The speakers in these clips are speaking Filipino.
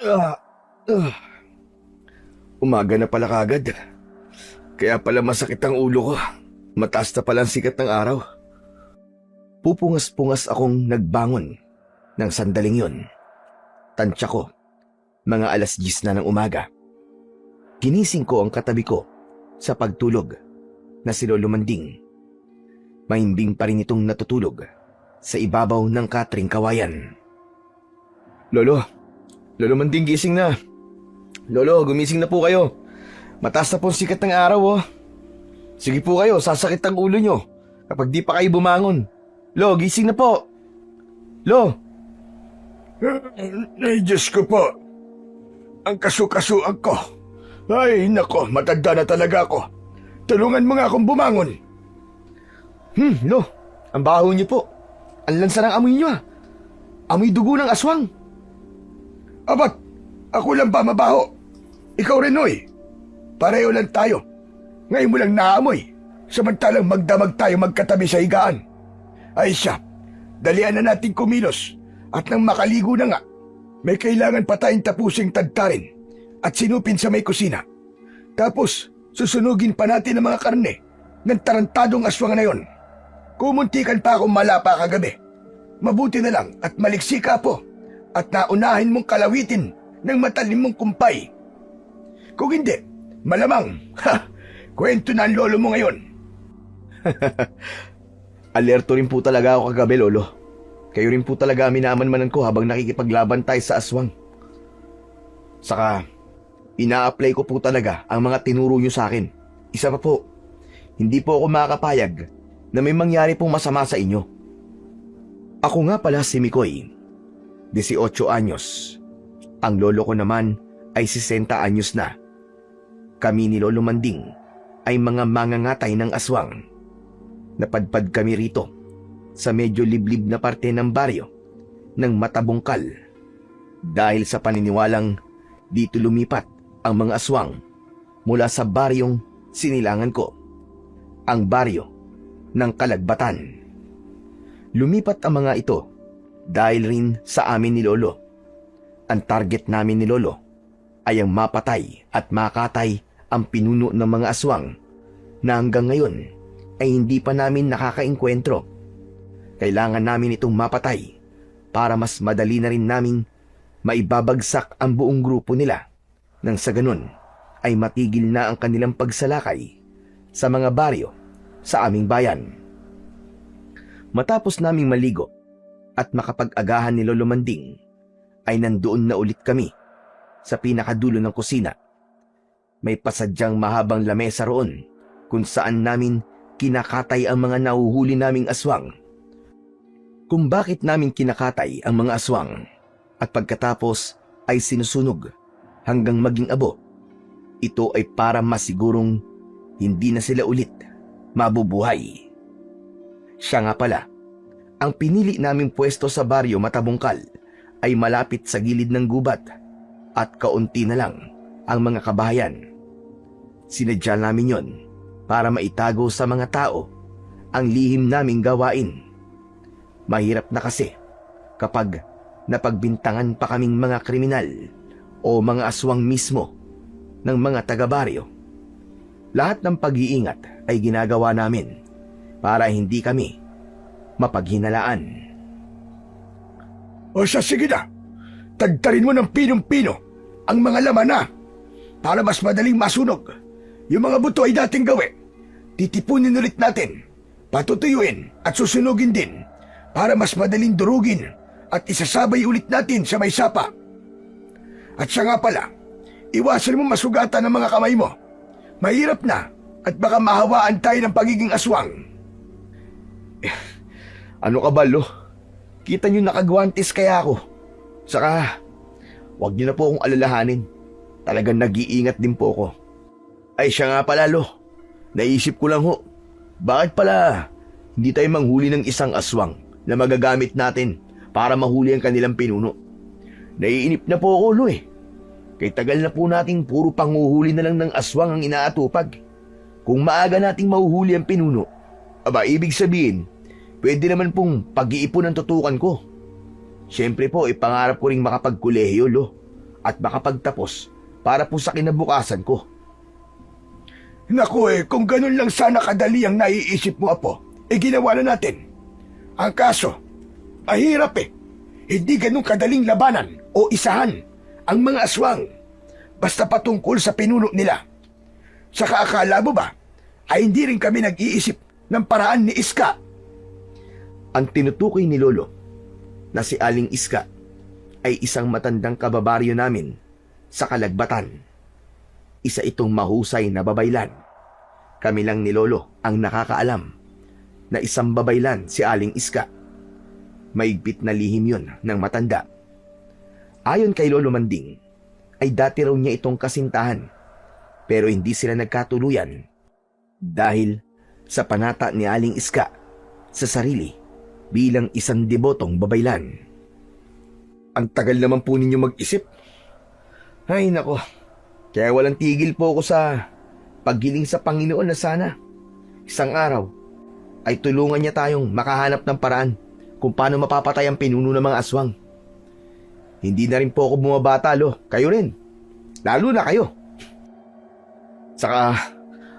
Ah, ah. Umaga na pala kagad. Kaya pala masakit ang ulo ko. Mataas na pala ang sikat ng araw. Pupungas-pungas akong nagbangon ng sandaling yon. Tansya ko, mga 10:00 na ng umaga. Ginising ko ang katabi ko sa pagtulog na si Lolo Manding. Mahimbing pa rin itong natutulog sa ibabaw ng katring kawayan. Lolo Manding, gising na. Lolo, gumising na po kayo. Mataas na po ang sikat ng araw, oh. Sige po kayo, sasakit ang ulo nyo kapag di pa kayo bumangon. Lo, gising na po. Lo! Ay, Diyos ko po. Ang kasu-kasuan ko. Ay, nako, matanda na talaga ako. Tulungan mo nga akong bumangon. Lo, ang baho niyo po. Ang lansa ng amoy niyo, ah. Amoy dugo ng aswang. Abat, ako lang ba mabaho? Ikaw rin, Noy. Pareho lang tayo. Ngayon mo lang naamoy. Samantalang magdamag tayo magkatabi sa higaan. Ay siya, dalian na natin kumilos. At nang makaligo na nga, may kailangan pa tayong tapusing tadtarin at sinupin sa may kusina. Tapos, susunugin pa natin ang mga karne ng tarantadong aswang na yon. Kumuntikan pa akong malapa kagabi. Mabuti na lang at maliksi ka po at naunahin mong kalawitin ng matalim mong kumpay. Kung hindi, malamang, kwento na ang lolo mo ngayon. Alerto rin po talaga ako kagabi, Lolo. Kayo rin po talaga minamanmanan ko habang nakikipaglaban tayo sa aswang. Saka, ina-apply ko po talaga ang mga tinuro nyo sa akin. Isa pa po, hindi po ako makakapayag na may mangyari pong masama sa inyo. Ako nga pala si Mikoy, 18 anyos. Ang lolo ko naman ay 60 anyos na. Kami ni Lolo Manding ay mga mangangatay ng aswang. Napadpad kami rito sa medyo liblib na parte ng baryo ng Matabungkal dahil sa paniniwalang dito lumipat ang mga aswang mula sa baryong sinilangan ko, ang baryo ng Kalagbatan. Lumipat ang mga ito dahil rin sa amin ni Lolo. Ang target namin ni Lolo ay ang mapatay at makatay ang pinuno ng mga aswang na hanggang ngayon ay hindi pa namin nakakaengkwentro. Kailangan namin itong mapatay para mas madali na rin naming maibabagsak ang buong grupo nila nang sa ganun ay matigil na ang kanilang pagsalakay sa mga baryo sa aming bayan. Matapos naming maligo at makapag-agahan ni Lolo Manding ay nandoon na ulit kami sa pinakadulo ng kusina. May pasadyang mahabang lamesa roon kung saan namin kinakatay ang mga nahuhuli naming aswang. Kung bakit namin kinakatay ang mga aswang at pagkatapos ay sinusunog hanggang maging abo, ito ay para masigurong hindi na sila ulit mabubuhay. Siya nga pala, ang pinili naming pwesto sa baryo Matabungkal ay malapit sa gilid ng gubat at kaunti na lang ang mga kabahayan. Sinadya namin yon para maitago sa mga tao ang lihim naming gawain. Mahirap na kasi kapag napagbintangan pa kaming mga kriminal o mga aswang mismo ng mga taga-baryo. Lahat ng pag-iingat ay ginagawa namin para hindi kami mapaghinalaan. O siya, sige na. Tagtarin mo ng pinong-pino ang mga laman na para mas madaling masunog. Yung mga buto ay dating gawi. Titipunin ulit natin, patutuyuin at susunugin din para mas madaling durugin at isasabay ulit natin sa may sapa. At siya nga pala, iwasan mo masugatan ang mga kamay mo. Mahirap na at baka mahawaan tayo ng pagiging aswang. Ano ka ba, Lo? Kita nyo nakagwantes kaya ako. Saka, wag nyo na po akong alalahanin. Talagang nag-iingat din po ako. Ay siya nga pala, Lo. Naisip ko lang ho. Bakit pala hindi tayo manghuli ng isang aswang na magagamit natin para mahuli ang kanilang pinuno? Naiinip na po ako, Lo eh. Kay tagal na po nating puro panguhuli na lang ng aswang ang inaatupag. Kung maaga nating mahuhuli ang pinuno, aba ibig sabihin, pwede naman pong pag-iipon ang tutukan ko. Siyempre po, ipangarap ko ring makapagkolehiyo, Lo. at makapagtapos para po sa kinabukasan ko. Naku kung ganun lang sana kadali ang naiisip mo, Apo, ginawa na natin. Ang kaso, mahirap Hindi ganun kadaling labanan o isahan ang mga aswang basta patungkol sa pinuno nila. Saka akala mo ba ay hindi rin kami nag-iisip ng paraan ni Iska? Ang tinutukoy ni Lolo na si Aling Iska ay isang matandang kababaryo namin sa Kalagbatan. Isa itong mahusay na babaylan. Kami lang ni Lolo ang nakakaalam na isang babaylan si Aling Iska. Maigpit na lihim yun ng matanda. Ayon kay Lolo Manding, ay dati raw niya itong kasintahan, pero hindi sila nagkatuluyan dahil sa panata ni Aling Iska sa sarili bilang isang debotong babaylan. Ang tagal naman po ninyo mag-isip. Ay nako, kaya walang tigil po ako sa paggiling sa Panginoon na sana isang araw ay tulungan niya tayong makahanap ng paraan kung paano mapapatay ang pinuno ng mga aswang. Hindi na rin po ako bumabata, Lo. Kayo rin. Lalo na kayo. Saka,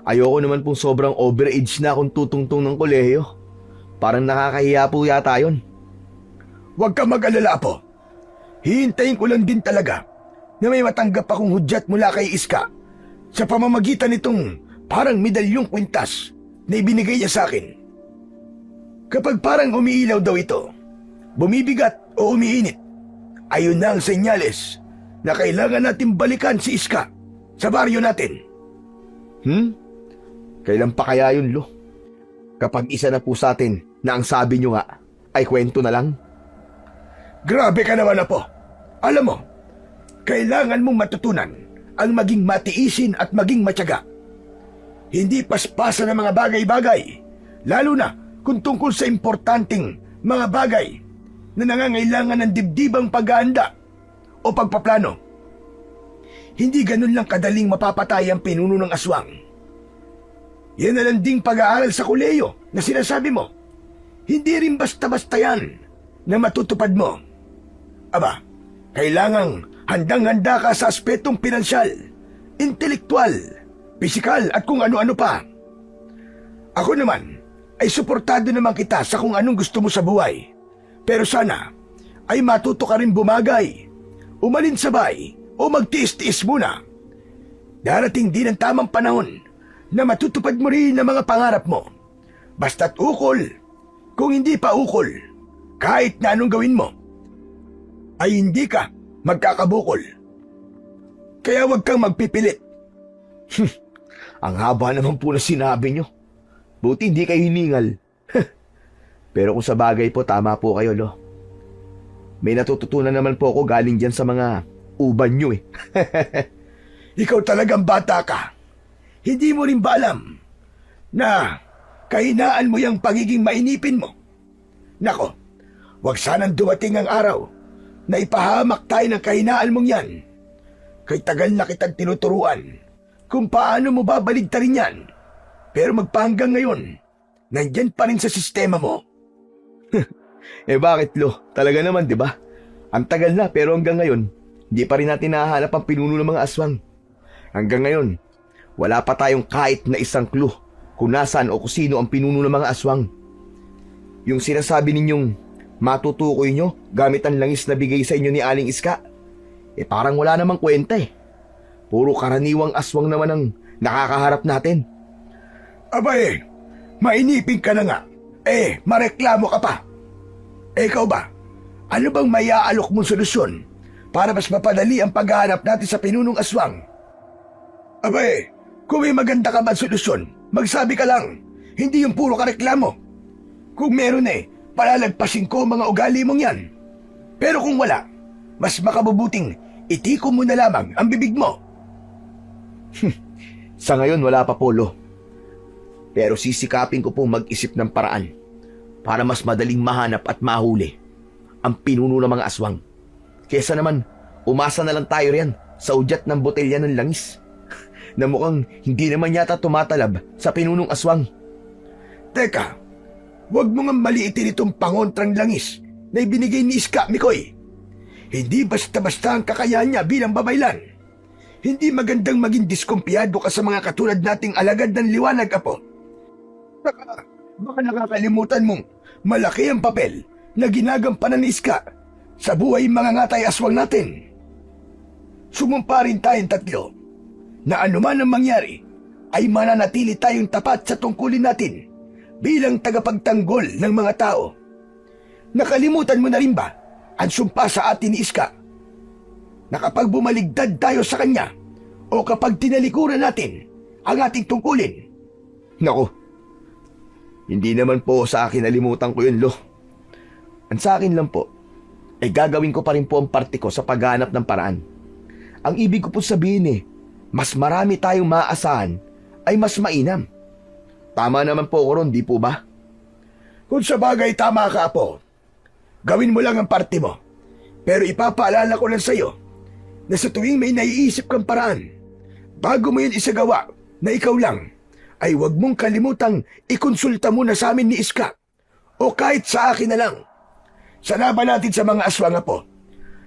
ayoko naman pong sobrang overage na akong tutungtong ng kolehiyo. Parang nakakahiya po yata yun. Huwag ka mag-alala, Apo. Hihintayin ko lang din talaga na may matanggap akong hudyat mula kay Iska sa pamamagitan nitong parang medalyong kwintas na ibinigay niya sa akin. Kapag parang umiilaw daw ito, bumibigat o umiinit, ayun na ang senyales na kailangan natin balikan si Iska sa baryo natin. Kailan pa kaya yun, Lo? Kapag isa na po sa atin na ang sabi nyo nga ay kwento na lang? Grabe ka naman, Apo. Alam mo, kailangan mong matutunan ang maging matiisin at maging matyaga. Hindi paspasan ng mga bagay-bagay, lalo na kung tungkol sa importanteng mga bagay na nangangailangan ng dibdibang paghahanda o pagpaplano. Hindi ganun lang kadaling mapapatay ang pinuno ng aswang. Yan na lang ding pag-aaral sa koleyo na sinasabi mo. Hindi rin basta-basta yan na matutupad mo. Aba, kailangang handang-handa ka sa aspetong pinansyal, intelektual, pisikal at kung ano-ano pa. Ako naman ay suportado naman kita sa kung anong gusto mo sa buhay. Pero sana ay matuto ka rin bumagay, umalinsabay o magtiis-tiis muna. Darating din ang tamang panahon na matutupad mo rin ang mga pangarap mo. Basta't ukol, kung hindi pa ukol, kahit na anong gawin mo, ay hindi ka magkakabukol. Kaya huwag kang magpipilit. Ang haba naman po na sinabi nyo. Buti hindi kayo hiningal. Pero kung sa bagay po, tama po kayo, Lo. May natututunan naman po ako galing dyan sa mga uban nyo Ikaw talagang bata ka. Hindi mo rin ba alam na kahinaan mo yung pagiging mainipin mo? Nako, wag sanang dumating ang araw na ipahamak tayo ng kahinaan mong yan. Kay tagal na kitang tinuturuan kung paano mo babaligtarin yan. Pero magpahanggang ngayon, nandyan pa rin sa sistema mo. Bakit, Lo? Talaga naman, di ba? Ang tagal na pero hanggang ngayon, hindi pa rin natin nahahanap ang pinuno ng mga aswang. Hanggang ngayon, wala pa tayong kahit na isang clue kung nasaan o kung sino ang pinuno ng mga aswang. Yung sinasabi ninyong matutukoy nyo gamit ang langis na bigay sa inyo ni Aling Iska, parang wala namang kwenta Puro karaniwang aswang naman ang nakakaharap natin. Abay, mainipin ka na nga. Mareklamo ka pa. Ikaw ba? Ano bang maiaalok mong solusyon para mas mapadali ang paghahanap natin sa pinunong aswang? Abay, kung may maganda ka man solusyon, magsabi ka lang. Hindi yung puro kareklamo. Kung meron palalagpasin ko mga ugali mong yan. Pero kung wala, mas makabubuting itiko mo na lamang ang bibig mo. Sa ngayon wala pa, Polo. Pero sisikapin ko pong mag-isip ng paraan para mas madaling mahanap at mahuli ang pinuno ng mga aswang. Kesa naman, umasa na lang tayo riyan sa udyat ng botelya ng langis na mukhang hindi naman yata tumatalab sa pinunong aswang. Teka, huwag mo nga maliitin itong pangontrang langis na ibinigay ni Iska, Mikoy. Hindi basta-basta ang kakayahan niya bilang babaylan. Hindi magandang maging diskumpiyado ka sa mga katulad nating alagad ng liwanag, Apo. Baka nakakalimutan mong malaki ang papel na ginagampanan ni Iska sa buhay mga ngatay aswang natin. Sumumpa rin tayong tatlo na anuman ang mangyari ay mananatili tayong tapat sa tungkulin natin bilang tagapagtanggol ng mga tao. Nakalimutan mo na rin ba ang sumpa sa atin ni Iska na kapag bumaligtad tayo sa kanya o kapag tinalikuran natin ang ating tungkulin? Naku, hindi naman po sa akin nalimutan ko yun, Lo. Ang sa akin lang po, ay gagawin ko pa rin po ang parte ko sa paghanap ng paraan. Ang ibig ko po sabihin mas marami tayong maaasahan ay mas mainam. Tama naman po ako ron, di po ba? Kung sa bagay tama ka, Apo. Gawin mo lang ang parte mo. Pero ipapaalala ko lang sa'yo na sa tuwing may naiisip kang paraan, bago mo yun isagawa na ikaw lang, ay huwag mong kalimutang ikonsulta muna sa amin ni Iska o kahit sa akin na lang. Sa laban natin sa mga aswang, Apo,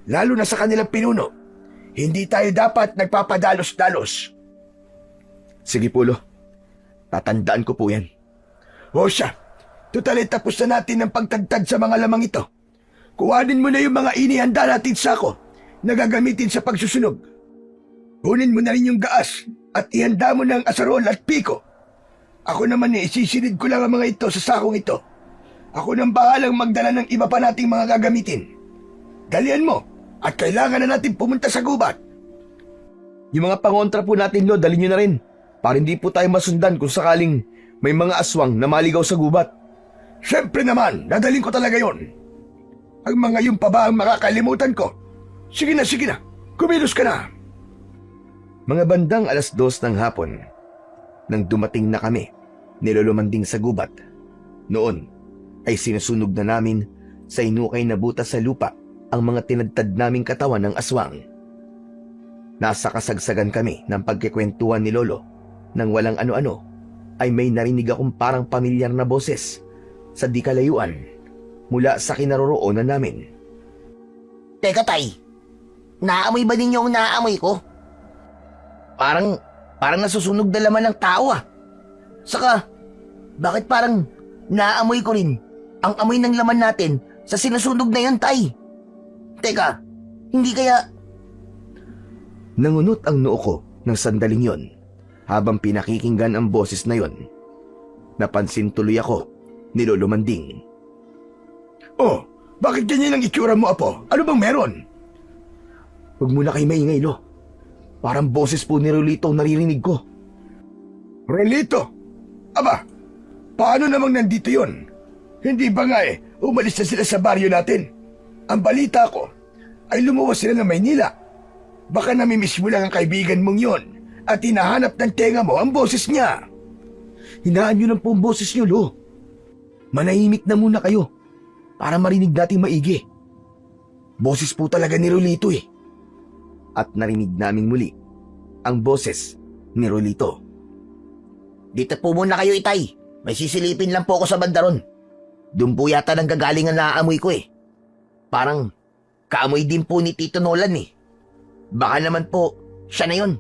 lalo na sa kanilang pinuno, hindi tayo dapat nagpapadalos-dalos. Sige po, Lo. Tatandaan ko po yan. O siya, tutal tapos na natin ang pagtagtad sa mga lamang ito. Kuhanin mo na yung mga inihanda natin sako na gagamitin sa pagsusunog. Kunin mo na rin yung gaas at ihanda mo ng asarol at piko. Ako naman isisilid ko lang ang mga ito sa sakong ito. Ako nang bahalang magdala ng iba pa nating mga gagamitin. Dalian mo at kailangan na natin pumunta sa gubat. Yung mga pangontra po natin, Lo, dalhin nyo na rin. Para hindi po tayo masundan kung sakaling may mga aswang na maligaw sa gubat. Siyempre naman, dadalhin ko talaga yon. Ang mga yun pa ba ang makakalimutan ko? Sige na, kumilos ka na. Mga bandang 2:00 ng hapon, nang dumating na kami, nilulumanding sa gubat. Noon ay sinusunog na namin sa inukay na butas sa lupa ang mga tinadtad naming katawan ng aswang. Nasa kasagsagan kami ng pagkikwentuhan ni Lolo nang walang ano-ano ay may narinig akong parang pamilyar na boses sa di kalayuan mula sa kinaroroonan namin. Teka, Tay. Naamoy ba ninyo ang naamoy ko? Parang nasusunog na laman ng tao ah. Saka, bakit parang naamoy ko rin ang amoy ng laman natin sa sinusunog na yun, Tay? Teka, hindi kaya... Nangunot ang noo ko ng sandaling yon habang pinakikinggan ang boses na yon. Napansin tuloy ako ni Lolo Manding. Oh, bakit ganyan ang itsura mo, Apo? Ano bang meron? Huwag mo na kayo maingay, Lo. Parang boses po ni Rolito ang naririnig ko. Rolito? Aba, paano namang nandito yon? Hindi ba nga umalis na sila sa baryo natin? Ang balita ko ay lumuwas sila ng Maynila. Baka namimiss mo lang ang kaibigan mong yon at hinahanap ng tenga mo ang boses niya. Hinaan nyo lang po ang boses nyo, Lo. Manahimik na muna kayo para marinig natin maigi. Boses po talaga ni Rolito At narinig naming muli ang boses ni Rolito. Dito po muna kayo, Itay. May sisilipin lang po ako sa bandaron. Doon po yata nang gagaling ang naamoy ko Parang kaamoy din po ni Tito Nolan Baka naman po siya na yun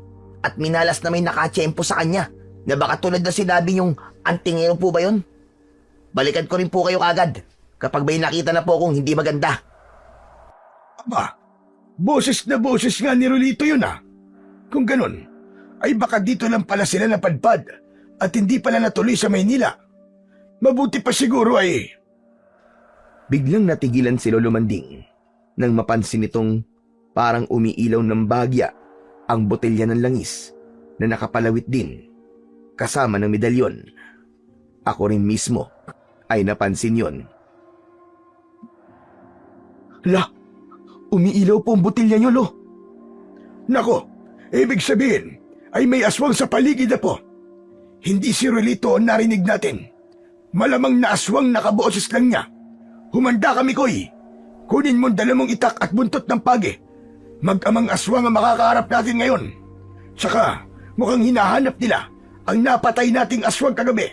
at minalas na may nakatsyempo sa kanya na baka tulad na sinabi niyong antingero po ba yun? Balikan ko rin po kayo kagad kapag may nakita na po akong hindi maganda. Aba, boses na boses nga ni Rolito yun Kung ganun, ay baka dito lang pala sila napadpad at hindi pala natuloy sa Maynila. Mabuti pa siguro Biglang natigilan si Lolo Manding nang mapansin nitong parang umiilaw ng bahagya ang botelya ng langis na nakapalawit din kasama ng medalyon. Ako rin mismo ay napansin yon. La, umiilaw po ang botelya nyo, Lo. Nako, ibig sabihin ay may aswang sa paligid po. Hindi si Rolito ang narinig natin. Malamang na aswang nakaboses lang niya. Humanda kami, Koy. Kunin mo dala mong itak at buntot ng pagi. Mag-amang aswang ang makakaharap natin ngayon. Saka, mukhang hinahanap nila ang napatay nating aswang kagabi.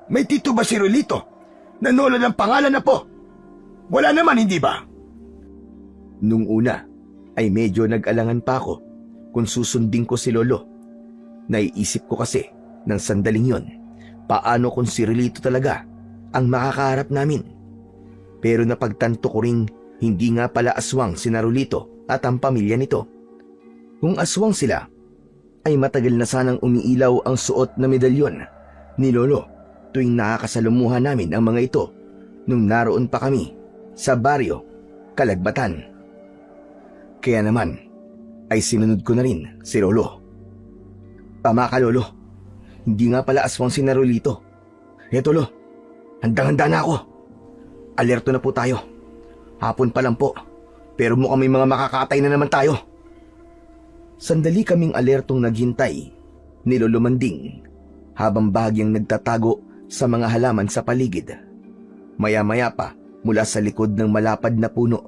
May tito ba si Rolito? Nanola ng pangalan na po? Wala naman, hindi ba? Nung una ay medyo nag-alangan pa ako kung susundin ko si Lolo. Naiisip ko kasi ng sandaling yon, paano kung si Relito talaga ang makakaharap namin. Pero napagtanto ko ring hindi nga pala aswang si Narulito at ang pamilya nito. Kung aswang sila, ay matagal na sanang umiilaw ang suot na medalyon ni Lolo tuwing nakakasalumuhan namin ang mga ito nung naroon pa kami sa baryo Kalagbatan. Kaya naman ay sinunod ko na rin si Lolo. Tama ka, Lolo. Hindi nga pala aswang si Narulito. Eto, Lo, handang-handa na ako. Alerto na po tayo. Hapon pa lang po, pero mukhang may mga makakatay na naman tayo. Sandali kaming alertong naghintay ni Lolo Manding habang bahagyang nagtatago sa mga halaman sa paligid. Maya-maya pa, mula sa likod ng malapad na puno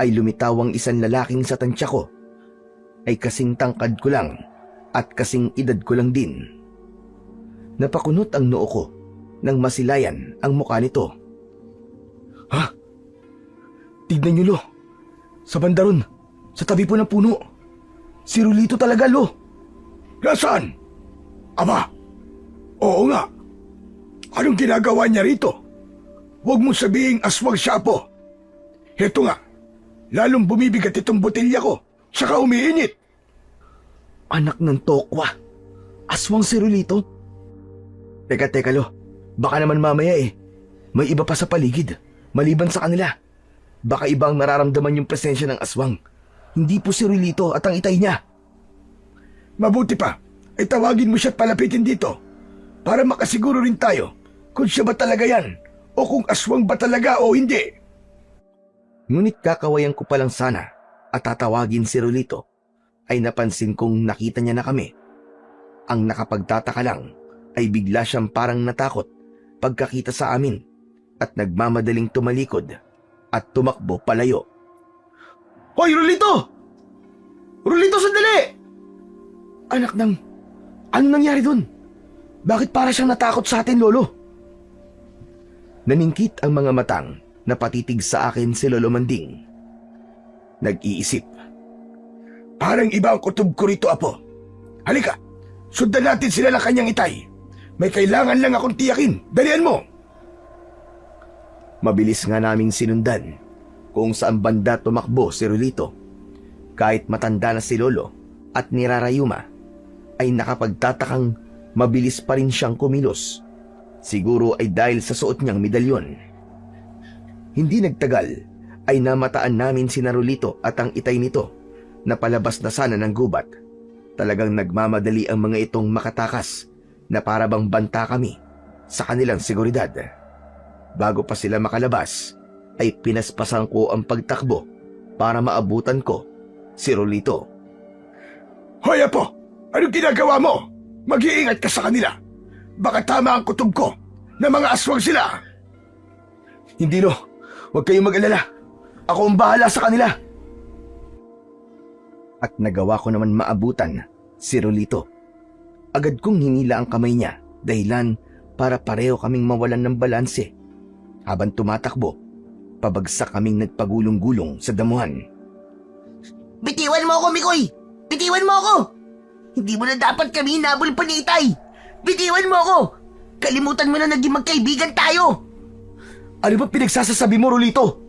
ay lumitaw ang isang lalaking sa tansya ko. Ay kasing tangkad ko lang at kasing edad ko lang din. Napakunot ang noo ko nang masilayan ang mukha nito. Ha? Tignan niyo, Lo. Sa banda ron, sa tabi po ng puno. Si Rulito talaga, Lo. Nasaan? Aba, oo nga. Anong ginagawa niya rito? Huwag mo sabihing aswang siya po. Heto nga, lalong bumibigat itong botelya ko, saka umiinit. Anak ng tokwa. Aswang si Rulito? Teka, Lo. Baka naman mamaya may iba pa sa paligid, maliban sa kanila. Baka ibang nararamdaman yung presensya ng aswang. Hindi po si Rulito at ang itay niya. Mabuti pa, ay tawagin mo siya at palapitin dito para makasiguro rin tayo kung siya ba talaga yan o kung aswang ba talaga o hindi. Ngunit kakawayan ko palang sana at tatawagin si Rulito ay napansin kong nakita niya na kami. Ang nakapagtataka lang ay bigla siyang parang natakot pagkakita sa amin at nagmamadaling tumalikod at tumakbo palayo. Hoy, Rulito! Rulito, sandali! Anak ng... Ano nangyari dun? Bakit para siyang natakot sa atin, Lolo? Naningkit ang mga matang na patitig sa akin si Lolo Manding. Nag-iisip. Parang iba ang kutob ko rito, Apo. Halika, sundan natin sila ng kanyang itay. May kailangan lang akong tiyakin. Dalian mo! Mabilis nga naming sinundan kung saan banda tumakbo si Rulito. Kahit matanda na si Lolo at nirarayuma, ay nakapagtatakang mabilis pa rin siyang kumilos. Siguro ay dahil sa suot niyang medalyon. Hindi nagtagal ay namataan namin si Rulito at ang itay nito na palabas na sana ng gubat. Talagang nagmamadali ang mga itong makatakas na para bang banta kami sa kanilang seguridad. Bago pa sila makalabas, ay pinaspasan ko ang pagtakbo para maabutan ko si Rulito. Hoy, Apo! Anong ginagawa mo? Mag-iingat ka sa kanila. Baka tama ang kutob ko na mga aswang sila. Hindi, Lo. Huwag kayong mag-alala. Ako ang bahala sa kanila. At nagawa ko naman maabutan si Rulito. Agad kong hinila ang kamay niya dahilan para pareho kaming mawalan ng balanse. Habang tumatakbo, pabagsak kaming nagpagulong-gulong sa damuhan. Bitiwan mo ako, Mikoy! Bitiwan mo ako! Hindi mo na dapat kami hinabol pa ni Itay! Bitiwan mo ako! Kalimutan mo na naging magkaibigan tayo! Ano ba pinagsasasabi mo, Rulito?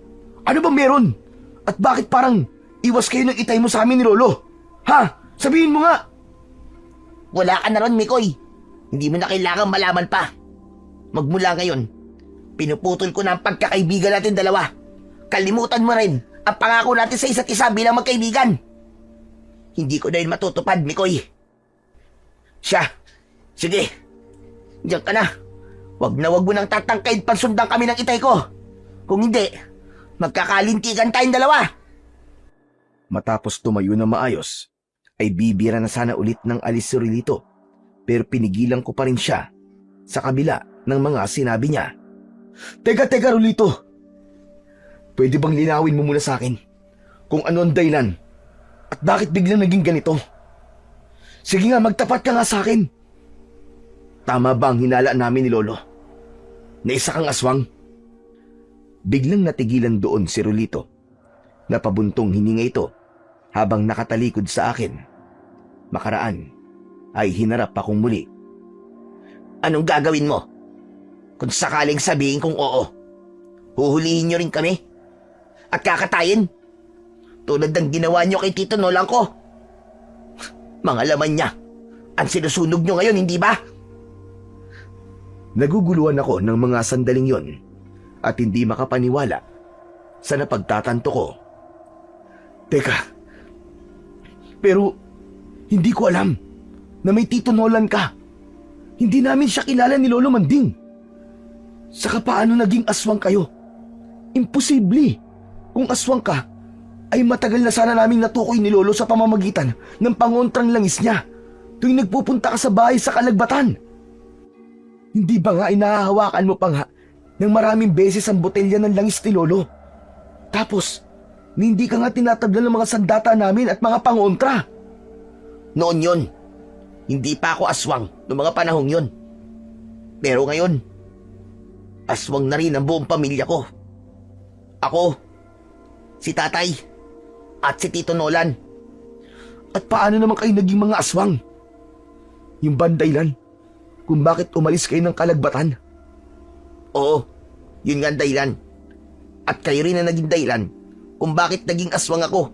Ano ba meron? At bakit parang iwas kayo ng itay mo sa amin ni Lolo? Ha? Sabihin mo nga! Wala ka na ron, Mikoy. Hindi mo na kailangang malaman pa. Magmula ngayon, pinuputol ko na ang pagkakaibigan natin dalawa. Kalimutan mo rin ang pangako natin sa isa't isa bilang magkaibigan. Hindi ko na yun matutupad, Mikoy. Siya, sige, diyan ka na. Wag mo nang tatangkaid pansundan kami ng itay ko. Kung hindi, magkakalintigan tayong dalawa. Matapos tumayo na maayos, ay bibira na sana ulit ng alis si Rulito. Pero pinigilan ko pa rin siya sa kabila ng mga sinabi niya. Teka, Rulito. Pwede bang linawin mo muna sa akin kung ano ang dahilan at bakit biglang naging ganito? Sige nga, magtapat ka nga sa akin. Tama ba ang hinala namin ni Lolo? Na isa kang aswang? Biglang natigilan doon si Rulito. Napabuntong hininga ito habang nakatalikod sa akin. Makaraan ay hinarap akong muli. Anong gagawin mo? Kung sakaling sabihin kong oo, huhulihin nyo rin kami? At kakatayin? Tulad ng ginawa nyo kay Tito Nolan ko. Mga laman niya, ang sinusunog nyo ngayon, hindi ba? Naguguluhan ako ng mga sandaling yon at hindi makapaniwala sa napagtatanto ko. Teka, pero hindi ko alam na may Tito Nolan ka. Hindi namin siya kilala ni Lolo Manding. Saka paano naging aswang kayo? Imposible. Kung aswang ka, ay matagal na sana naming natukoy ni Lolo sa pamamagitan ng pangontrang langis niya tuwing nagpupunta ka sa bahay sa Kalagbatan. Hindi ba nga inahahawakan mo pa nga ng maraming beses ang botelya ng langis ni Lolo? Tapos, hindi ka nga tinatablan ng mga sandata namin at mga pangontra. Noon yon, hindi pa ako aswang noong mga panahong yon. Pero ngayon, aswang na rin ang buong pamilya ko. Ako, si Tatay, at si Tito Nolan. At paano naman kayo naging mga aswang? Yung bandaylan kung bakit umalis kayo ng Kalagbatan? Oo, yun nga ang dahilan. At kayo rin ang naging dahilan kung bakit naging aswang ako.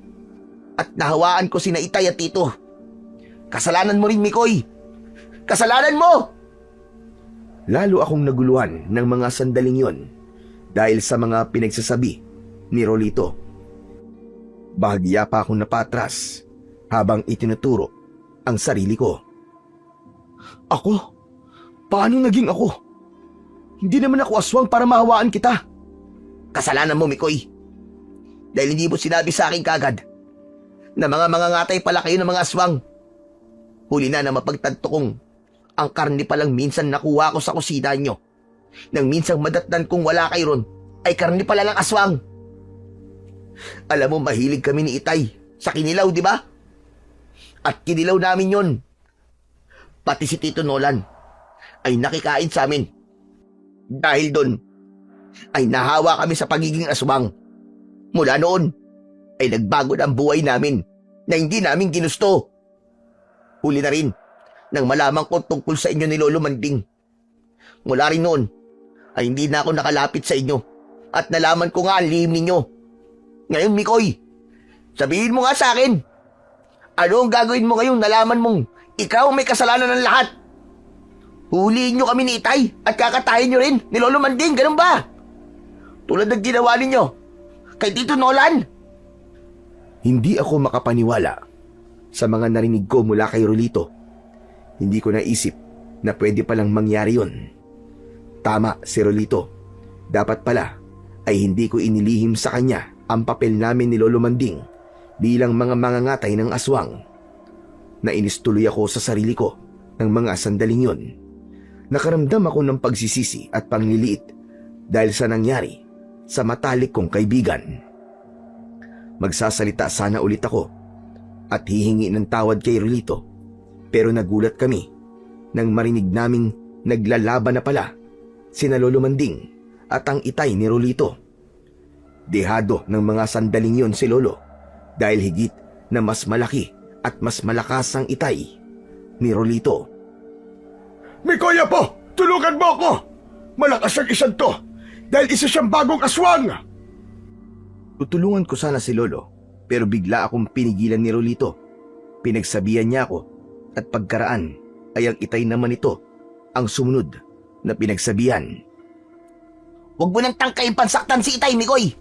At nahawaan ko sina Itay at Tito. Kasalanan mo rin, Mikoy. Kasalanan mo! Lalo akong naguluhan ng mga sandaling yon dahil sa mga pinagsasabi ni Rolito. Bahagya pa akong napatras habang itinuturo ang sarili ko. Ako? Paano naging ako? Hindi naman ako aswang para mahawaan kita. Kasalanan mo, Mikoy. Dahil hindi mo sinabi sa akin kagad na mga ngatay pala kayo ng mga aswang. Huli na mapagtanto kong ang karne palang minsan nakuha ko sa kusina nyo. Nang minsang madatnan kong wala kayo ron, ay karne pala ng aswang. Alam mo, mahilig kami ni Itay sa kinilaw, di ba? At kinilaw namin yon. Pati si Tito Nolan ay nakikain sa amin. Dahil doon, ay nahawa kami sa pagiging aswang. Mula noon, ay nagbago na ang buhay namin na hindi namin ginusto. Huli na rin nang malaman ko tungkol sa inyo ni Lolo Manding. Mula rin noon, ay hindi na ako nakalapit sa inyo at nalaman ko nga ang lihim ninyo. Ngayon, Mikoy, sabihin mo nga sa akin, ano ang gagawin mo ngayong nalaman mong ikaw may kasalanan ng lahat? Huliin nyo kami ni Itay at kakatayin nyo rin ni Lolo Manding, ganun ba? Tulad ng ginawa ninyo kay Tito Nolan. Hindi ako makapaniwala sa mga narinig ko mula kay Rolito. Hindi ko naisip na pwede palang mangyari yon. Tama si Rolito. Dapat pala ay hindi ko inilihim sa kanya ang papel namin ni Lolo Manding bilang mga mangangatay ng aswang. Nainis tuloy ako sa sarili ko ng mga sandaling yon. Nakaramdam ako ng pagsisisi at pangliliit dahil sa nangyari sa matalik kong kaibigan. Magsasalita sana ulit ako at hihingi ng tawad kay Rolito, pero nagulat kami nang marinig naming naglalaban na pala sina Lolo Manding at ang Itay ni Rolito. Dehado ng mga sandaling yon si Lolo dahil higit na mas malaki at mas malakas ang Itay ni Rolito. Mikoy po, tulungan mo ako! Malakas ang isang to dahil isa siyang bagong aswang! Tutulungan ko sana si Lolo pero bigla akong pinigilan ni Rolito. Pinagsabihan niya ako at pagkaraan ay ang Itay naman ito ang sumunod na pinagsabihan. Huwag mo nang tangkain pansaktan si Itay, Mikoy!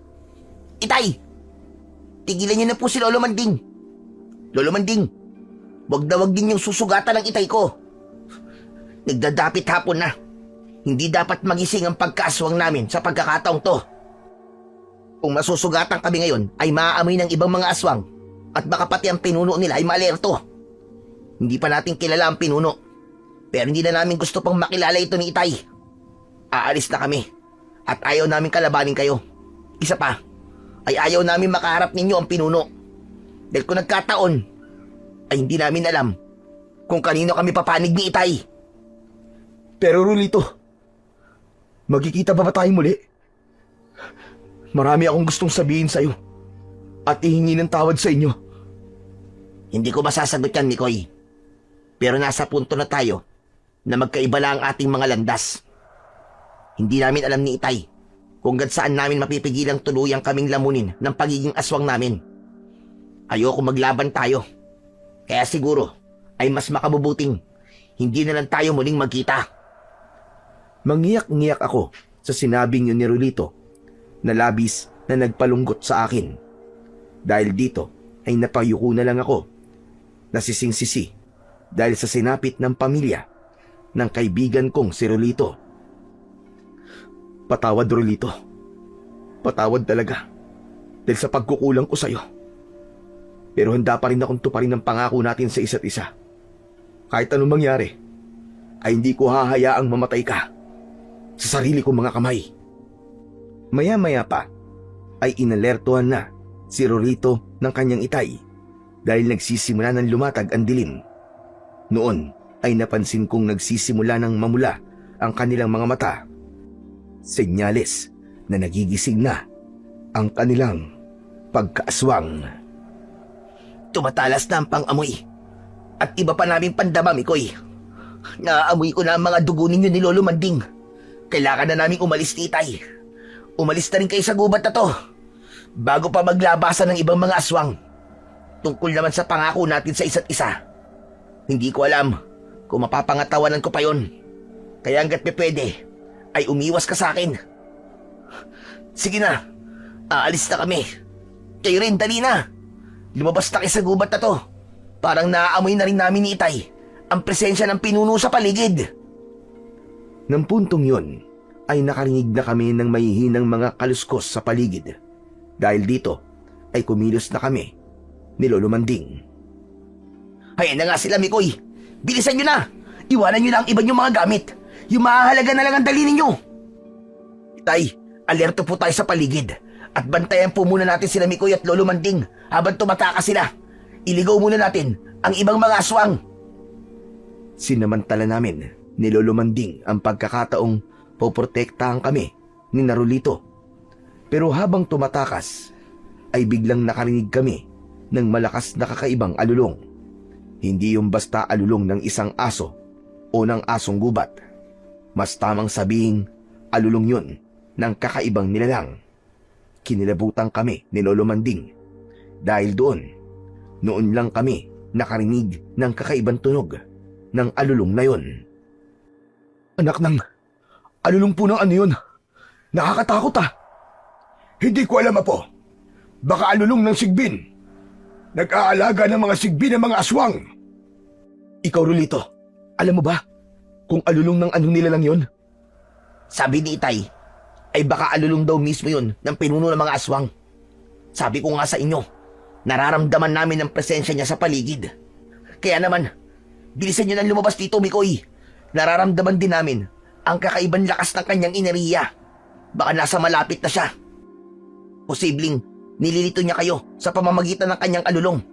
Itay! Tigilan niyo na po si Lolo Manding. Lolo Manding, wag na wag din yung susugatan ng Itay ko. Nagdadapit hapon na. Hindi dapat magising ang pagkaaswang namin sa pagkakataong to. Kung masusugatan kami ngayon ay maaamoy ng ibang mga aswang at baka pati ang pinuno nila ay maalerto. Hindi pa natin kilala ang pinuno, pero hindi na namin gusto pang makilala ito ni Itay. Aalis na kami at ayaw namin kalabanin kayo. Isa pa, ay ayaw namin makaharap ninyo ang pinuno. Dahil kung nagkataon, ay hindi namin alam kung kanino kami papanig ni Itay. Pero Rolito, magkikita pa ba tayo muli? Marami akong gustong sabihin sa'yo. at ihingi ng tawad sa inyo. Hindi ko masasagot yan, Mikoy. Pero nasa punto na tayo na magkaiba lang ang ating mga landas. Hindi namin alam ni Itay kung saan namin mapipigilang tuluyang kaming lamunin ng pagiging aswang namin. Ayoko maglaban tayo. Kaya siguro ay mas makabubuting hindi na lang tayo muling magkita. Mangiyak-ngiyak ako sa sinabing yun ni Rolito na labis na nagpalunggot sa akin. Dahil dito ay napayuko na lang ako, nasising-sisi dahil sa sinapit ng pamilya ng kaibigan kong si Rolito. Patawad, Rolito. Patawad talaga dahil sa pagkukulang ko sa'yo. Pero handa pa rin akong tuparin ang pangako natin sa isa't isa. Kahit anong mangyari, ay hindi ko hahayaang mamatay ka sa sarili kong mga kamay. Maya-maya pa ay inalertuhan na si Rolito ng kanyang Itay dahil nagsisimula ng lumatag ang dilim. Noon ay napansin kong nagsisimula ng mamula ang kanilang mga mata. Senyales na nagigising na ang kanilang pagkaaswang. Tumatalas na ang pang-amoy. At iba pa naming pandama, Mikoy. Naaamoy ko na ang mga dugo ninyo ni Lolo Manding. Kailangan na naming umalis, Titay. Umalis na rin kayo sa gubat na to bago pa maglabasan ng ibang mga aswang. Tungkol naman sa pangako natin sa isa't isa. Hindi ko alam kung mapapangatawanan ko pa yon. Kaya hanggat pwede, ay umiwas ka sa akin. Sige na, aalis na kami. Kayo rin, dali na. Lumabas na kayo sa gubat na to. Parang naaamoy na rin namin ni Itay ang presensya ng pinuno sa paligid. Nang puntong yun, ay nakarinig na kami ng mahihinang mga kaluskos sa paligid. Dahil dito, ay kumilos na kami ni Lolo Manding. Ayan na nga sila, Mikoy. Bilisan nyo na. Iwanan nyo na ang iba nyong mga gamit. Yung mahalaga na lang ang dali ninyo. Itay, alerto po tayo sa paligid. At bantayan po muna natin sila Mikoy at Lolo Manding habang tumataka sila. Iligaw muna natin ang ibang mga aswang. Sinamantala namin ni Lolo Manding ang pagkakataong poprotektahan kami ni Rolito. Pero habang tumatakas, ay biglang nakarinig kami ng malakas na kakaibang alulong. Hindi yung basta alulong ng isang aso o ng asong gubat. Mas tamang sabihing alulong yun ng kakaibang nilalang. Kinilabutan kami ni Lolo Manding dahil noon lang kami nakarinig ng kakaibang tunog ng alulong na yun. Anak ng alulong po ng ano yun? Nakakatakot ah. Hindi ko alam, Apo. Baka alulong ng sigbin. Nag-aalaga ng mga sigbin ng mga aswang. Ikaw, Rolito, alam mo ba kung alulong ng anong nilalang yun? Sabi ni Itay, ay baka alulong daw mismo yun ng pinuno ng mga aswang. Sabi ko nga sa inyo, nararamdaman namin ang presensya niya sa paligid. Kaya naman, bilisan niyo nang lumabas dito, Mikoy. Nararamdaman din namin ang kakaibang lakas ng kanyang enerhiya. Baka nasa malapit na siya. Posibleng nililito niya kayo sa pamamagitan ng kanyang alulong.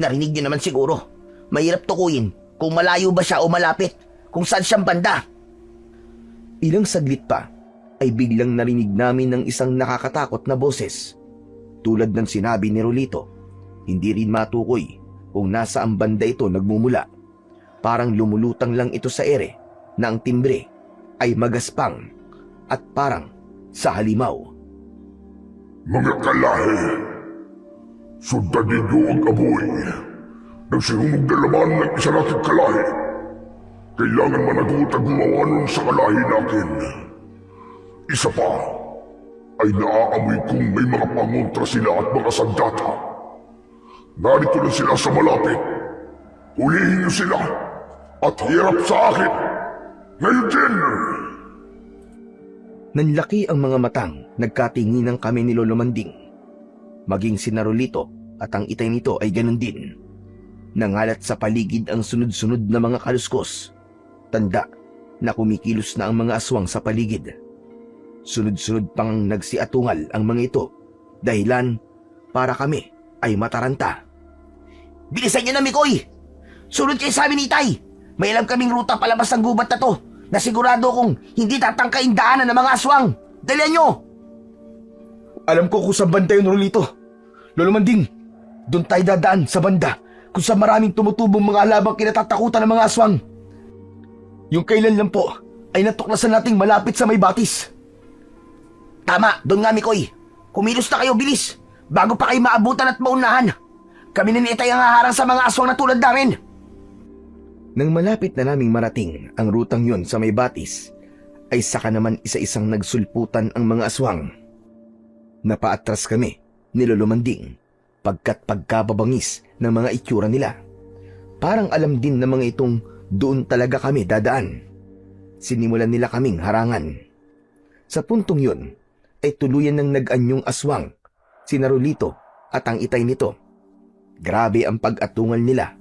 Narinig niyo naman siguro. Mahirap tukuyin kung malayo ba siya o malapit, kung saan siyang banda. Ilang saglit pa ay biglang narinig namin ng isang nakakatakot na boses. Tulad ng sinabi ni Rolito, hindi rin matukoy kung nasaan banda ito nagmumula. Parang lumulutang lang ito sa ere na ang timbre ay magaspang at parang sa halimaw. Mga kalahi, sundan ninyo ang amoy ng sinunog na laman ng isa nating kalahi. Kailangan managot at gumawa nun sa kalahi natin. Isa pa, ay naaamoy kong may mga pangontra sila at mga sandata. Narito na sila sa malapit. Hulihin niyo sila at hirap sa akin. Ngayon din! Nanlaki ang mga matang nagkatinginan kami ni Lolo Manding. Maging si Rolito at ang Itay nito ay ganun din. Nangalat sa paligid ang sunod-sunod na mga kaluskos. Tanda na kumikilos na ang mga aswang sa paligid. Sunod-sunod pang nagsiatungal ang mga ito, dahilan para kami ay mataranta. Bilisan niyo na, Mikoy! Sunod kayo sa amin ni Itay! May alam kaming ruta palabas ng gubat na to na sigurado kong hindi tatangkain daanan ng mga aswang. Dalian nyo! Alam ko kung saan banda yun, Rolito. Lolo Manding, doon tayo dadaan sa banda kung sa maraming tumutubong mga alabang kinatatakutan ng mga aswang. Yung kailan lang po ay natuklasan nating malapit sa may batis. Tama, doon nga Mikoy. Kumilos na kayo, bilis. Bago pa kayo maabutan at maunahan. Kami na ni Itay ang haharang sa mga aswang na tulad namin. Nang malapit na naming marating ang rutang yon sa may batis, ay saka naman isa-isang nagsulputan ang mga aswang. Napaatras kami ni Lolo Manding pagkat pagkababangis ng mga itsura nila. Parang alam din ng mga itong doon talaga kami dadaan. Sinimulan nila kaming harangan. Sa puntong yun ay tuluyan ng nag-anyong aswang, si Narulito at ang itay nito. Grabe ang pag-atungal nila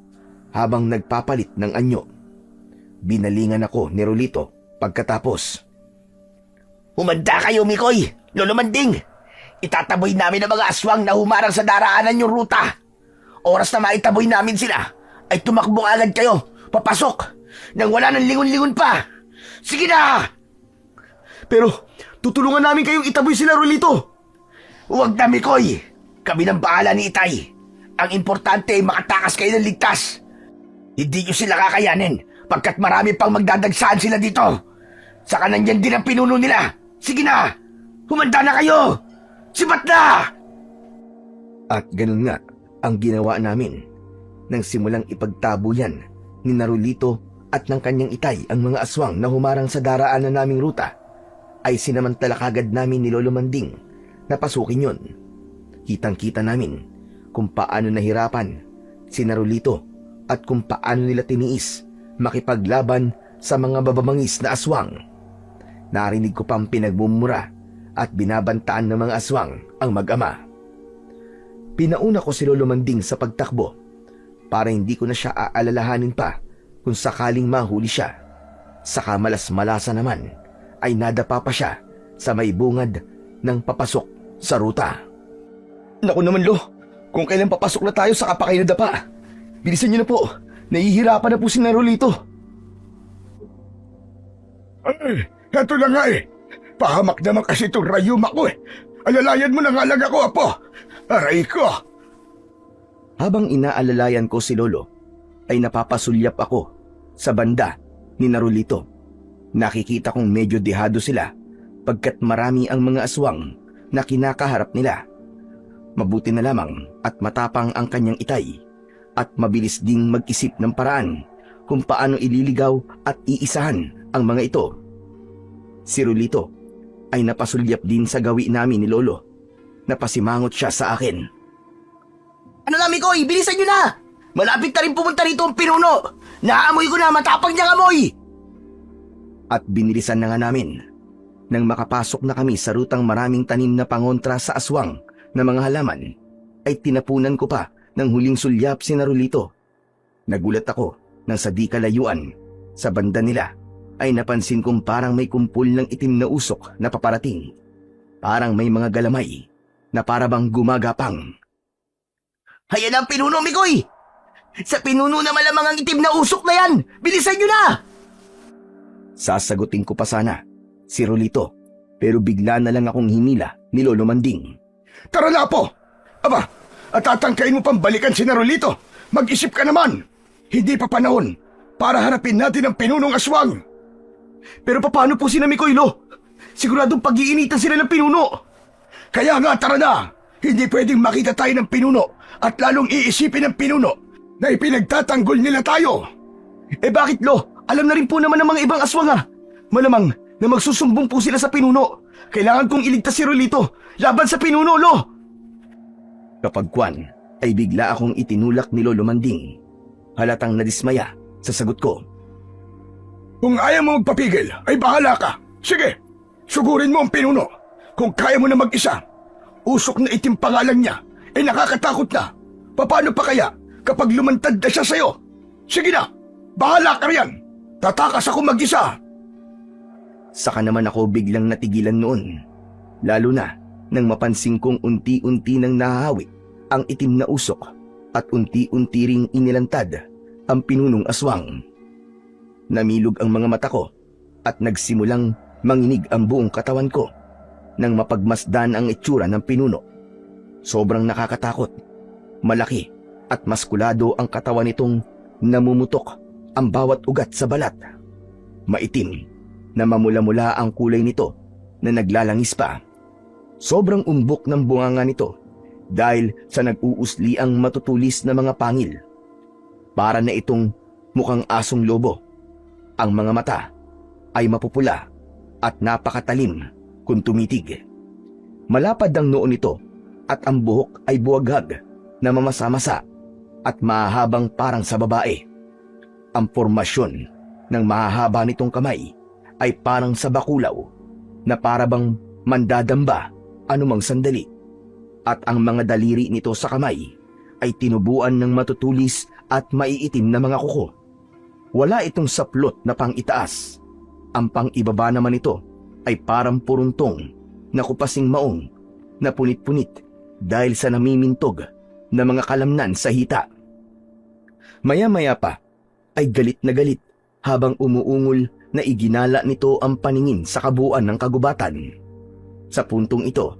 habang nagpapalit ng anyo. Binalingan ako ni Rolito pagkatapos. Humanda kayo, Mikoy! Lolo Manding! Itataboy namin ang mga aswang na humarang sa daraanan yung ruta. Oras na maitaboy namin sila, ay tumakbo agad kayo, papasok, nang wala ng lingon-lingon pa. Sige na! Pero tutulungan namin kayong itaboy sila, Rolito. Huwag na, Mikoy! Kami nang bahala ni Itay. Ang importante ay makatakas kayo ng ligtas. Hindi nyo sila kakayanin pagkat marami pang magdadagsaan sila dito. Saka nandyan din ang pinuno nila. Sige na! Humanda na kayo! Sibat na! At ganun nga ang ginawa namin. Nang simulang ipagtabo yan ni Narulito at ng kanyang itay ang mga aswang na humarang sa daraanan naming ruta, ay sinamantala kagad namin ni Lolo Manding na pasukin yun. Kitang-kita namin kung paano nahirapan si Narulito at kung paano nila tiniis makipaglaban sa mga babamangis na aswang. Narinig ko pang pinagmumura at binabantaan ng mga aswang ang mag-ama. Pinauna ko si Lolo Manding sa pagtakbo para hindi ko na siya aalalahanin pa kung sakaling mahuli siya. Saka malas-malasa naman ay nadapa pa siya sa may bungad ng papasok sa ruta. Naku naman, Lo, kung kailan papasok na tayo saka pa kayo nadapa. Bilisan niyo na po, nahihirapan na po si Narulito. Ay, eto na nga eh. Pahamak naman kasi itong rayuma ko eh. Alalayan mo na nga lang ako, Apo. Aray ko. Habang inaalalayan ko si Lolo, ay napapasulyap ako sa banda ni Narulito. Nakikita kong medyo dehado sila pagkat marami ang mga aswang na kinakaharap nila. Mabuti na lamang at matapang ang kanyang itay at mabilis ding mag-isip ng paraan kung paano ililigaw at iisahan ang mga ito. Si Rolito ay napasulyap din sa gawi namin ni Lolo. Napasimangot siya sa akin. Ano na, Mikoy? Bilisan nyo na! Malapit na rin pumunta rito ang pinuno! Naamoy ko na, matapang niyang amoy! At binilisan na nga namin. Nang makapasok na kami sa rutang maraming tanim na pangontra sa aswang na mga halaman, ay tinapunan ko pa ng huling sulyap si Narulito. Nagulat ako nang sa di kalayuan, sa banda nila, ay napansin kong parang may kumpul ng itim na usok na paparating. Parang may mga galamay na parabang gumagapang. Hayan ang pinuno, Mikoy! Sa pinuno na malamang ang itim na usok na yan! Bilisan nyo na! Sasagutin ko pa sana si Rolito, pero bigla na lang akong hinila ni Lolo Manding. Tara na, Apo. Aba, at tatangkain mo pang balikan si Narulito. Mag-isip ka naman. Hindi pa panahon para harapin natin ang pinunong aswang. Pero paano po si Mikoy, Lo? Siguradong pag-iinitan sila ng pinuno. Kaya nga, tara na. Hindi pwedeng makita tayo ng pinuno at lalong iisipin ng pinuno na ipinagtatanggol nila tayo. Eh bakit, Lo? Alam na rin po naman ng mga ibang aswang ha. Malamang na magsusumbong po sila sa pinuno. Kailangan kong iligtas si Rolito laban sa pinuno, Lo. Kapag kwan, ay bigla akong itinulak ni Lolo Manding. Halatang nadismaya sa sagot ko. Kung ayaw mo magpapigil, ay bahala ka. Sige, sugurin mo ang pinuno. Kung kaya mo na mag-isa, usok na itim pangalan niya, ay nakakatakot na. Paano pa kaya kapag lumantad na siya sa'yo? Sige na, bahala ka riyan. Tatakas ako mag-isa. Saka naman ako biglang natigilan noon. Lalo na nang mapansin kong unti-unti nang nahahawi ang itim na usok at unti-unti ring inilantad ang pinunong aswang. Namilog ang mga mata ko at nagsimulang manginig ang buong katawan ko nang mapagmasdan ang itsura ng pinuno. Sobrang nakakatakot. Malaki at maskulado ang katawan nitong namumutok ang bawat ugat sa balat. Maitim na mamula-mula ang kulay nito na naglalangis pa. Sobrang umbok ng bunganga nito dahil sa nag-uusli ang matutulis na mga pangil. Para na itong mukhang asong lobo. Ang mga mata ay mapupula at napakatalim kung tumitig. Malapad ang noo nito at ang buhok ay buwaghag na mamasa-masa at mahahabang parang sa babae. Ang formasyon ng mahahaba nitong kamay ay parang sa bakulaw na parabang mandadamba anumang sandali. At ang mga daliri nito sa kamay ay tinubuan ng matutulis at maiitim na mga kuko. Wala itong saplot na pang-itaas. Ang pang-ibaba naman ito ay parang puruntong na kupasing maong na punit-punit dahil sa namimintog na mga kalamnan sa hita. Maya-maya pa ay galit na galit habang umuungol na iginala nito ang paningin sa kabuuan ng kagubatan. Sa puntong ito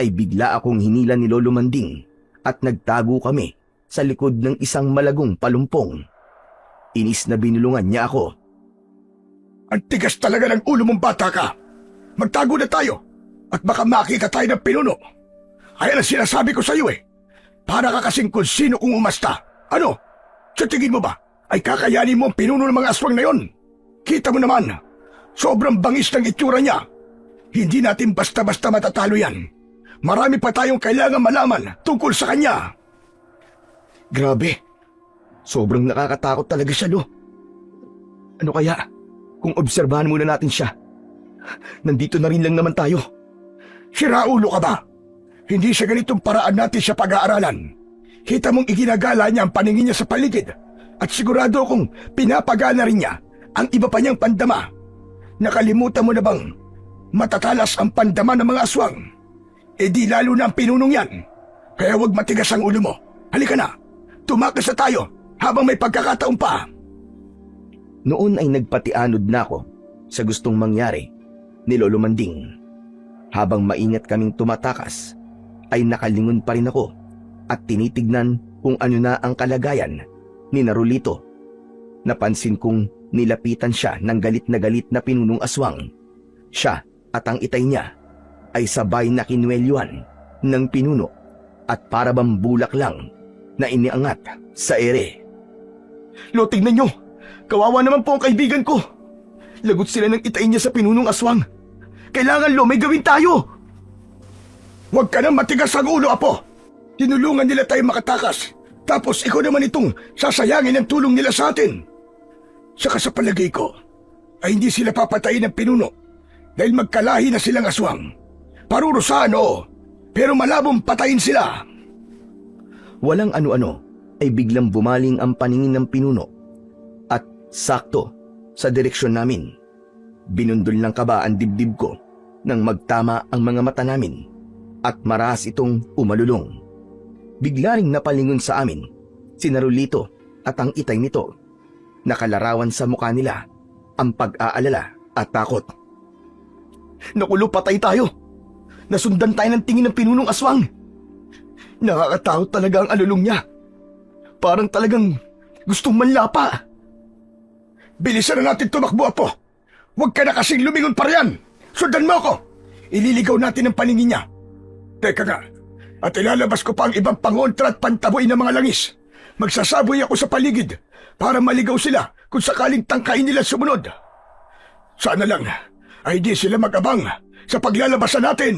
ay bigla akong hinila ni Lolo Manding at nagtago kami sa likod ng isang malagong palumpong. Inis na binulungan niya ako. Ang tigas talaga ng ulo mong bata ka. Magtago na tayo at baka makita tayo ng pinuno. Ayan ang sinasabi ko sa iyo eh. Para ka kasing kung sino kung umasta. Ano? Sa tingin mo ba ay kakayanin mo ang pinuno ng mga aswang na yon? Kita mo naman, sobrang bangis ng itsura niya. Hindi natin basta-basta matatalo yan. Marami pa tayong kailangan malaman tungkol sa kanya. Grabe, sobrang nakakatakot talaga siya, Lo. Ano kaya kung obserbahan muna natin siya? Nandito na rin lang naman tayo. Siraulo ka ba? Hindi sa ganitong paraan natin siya pag-aaralan. Kita mong iginagala niya ang paningin niya sa paligid at sigurado kong pinapagana rin niya ang iba pa niyang pandama. Nakalimutan mo na bang matatalas ang pandama ng mga aswang? E di lalo na ang pinunong yan. Kaya huwag matigas ang ulo mo. Halika na, tumakas na tayo habang may pagkakataon pa. Noon ay nagpatianod na ako sa gustong mangyari ni Lolo Manding. Habang maingat kaming tumatakas, ay nakalingon pa rin ako at tinitignan kung ano na ang kalagayan ni Narulito. Napansin kong nilapitan siya ng galit na pinunong aswang. Siya at ang itay niya ay sabay na kinwelyuhan ng pinuno at para bang bulak lang na iniangat sa ere. Lo, tignan nyo! Kawawa naman po ang kaibigan ko! Lagot sila ng itay niya sa pinunong aswang. Kailangan, Lo, may gawin tayo! Huwag ka nang matigas ang ulo, Apo! Tinulungan nila tayo makatakas. Tapos ikaw naman itong sasayangin ang tulong nila sa atin. Saka sa palagay ko, ay hindi sila papatayin ng pinuno dahil magkalahi na silang aswang. Parurusahan, oo, pero malabong patayin sila. Walang ano-ano ay biglang bumaling ang paningin ng pinuno at sakto sa direksyon namin. Binundol ng kaba ang dibdib ko nang magtama ang mga mata namin at marahas itong umalulong. Bigla ring napalingon sa amin si Narulito at ang itay nito. Nakalarawan sa mukha nila ang pag-aalala at takot. Nakulo, patay tayo! Nasundan tayo ng tingin ng pinunong aswang! Nakakatakot talaga ang alulong niya. Parang talagang gustong manlapa. Bilisan na natin tumakbo, Apo. Huwag ka na kasing lumingon pa riyan. Sundan mo ako. Ililigaw natin ang paningin niya. Teka nga, at ilalabas ko pa ang ibang pangontra at pantaboy ng mga langis. Magsasaboy ako sa paligid para maligaw sila kung sakaling tangkain nila sumunod. Sana lang ay di sila mag-abang sa paglalabasan natin.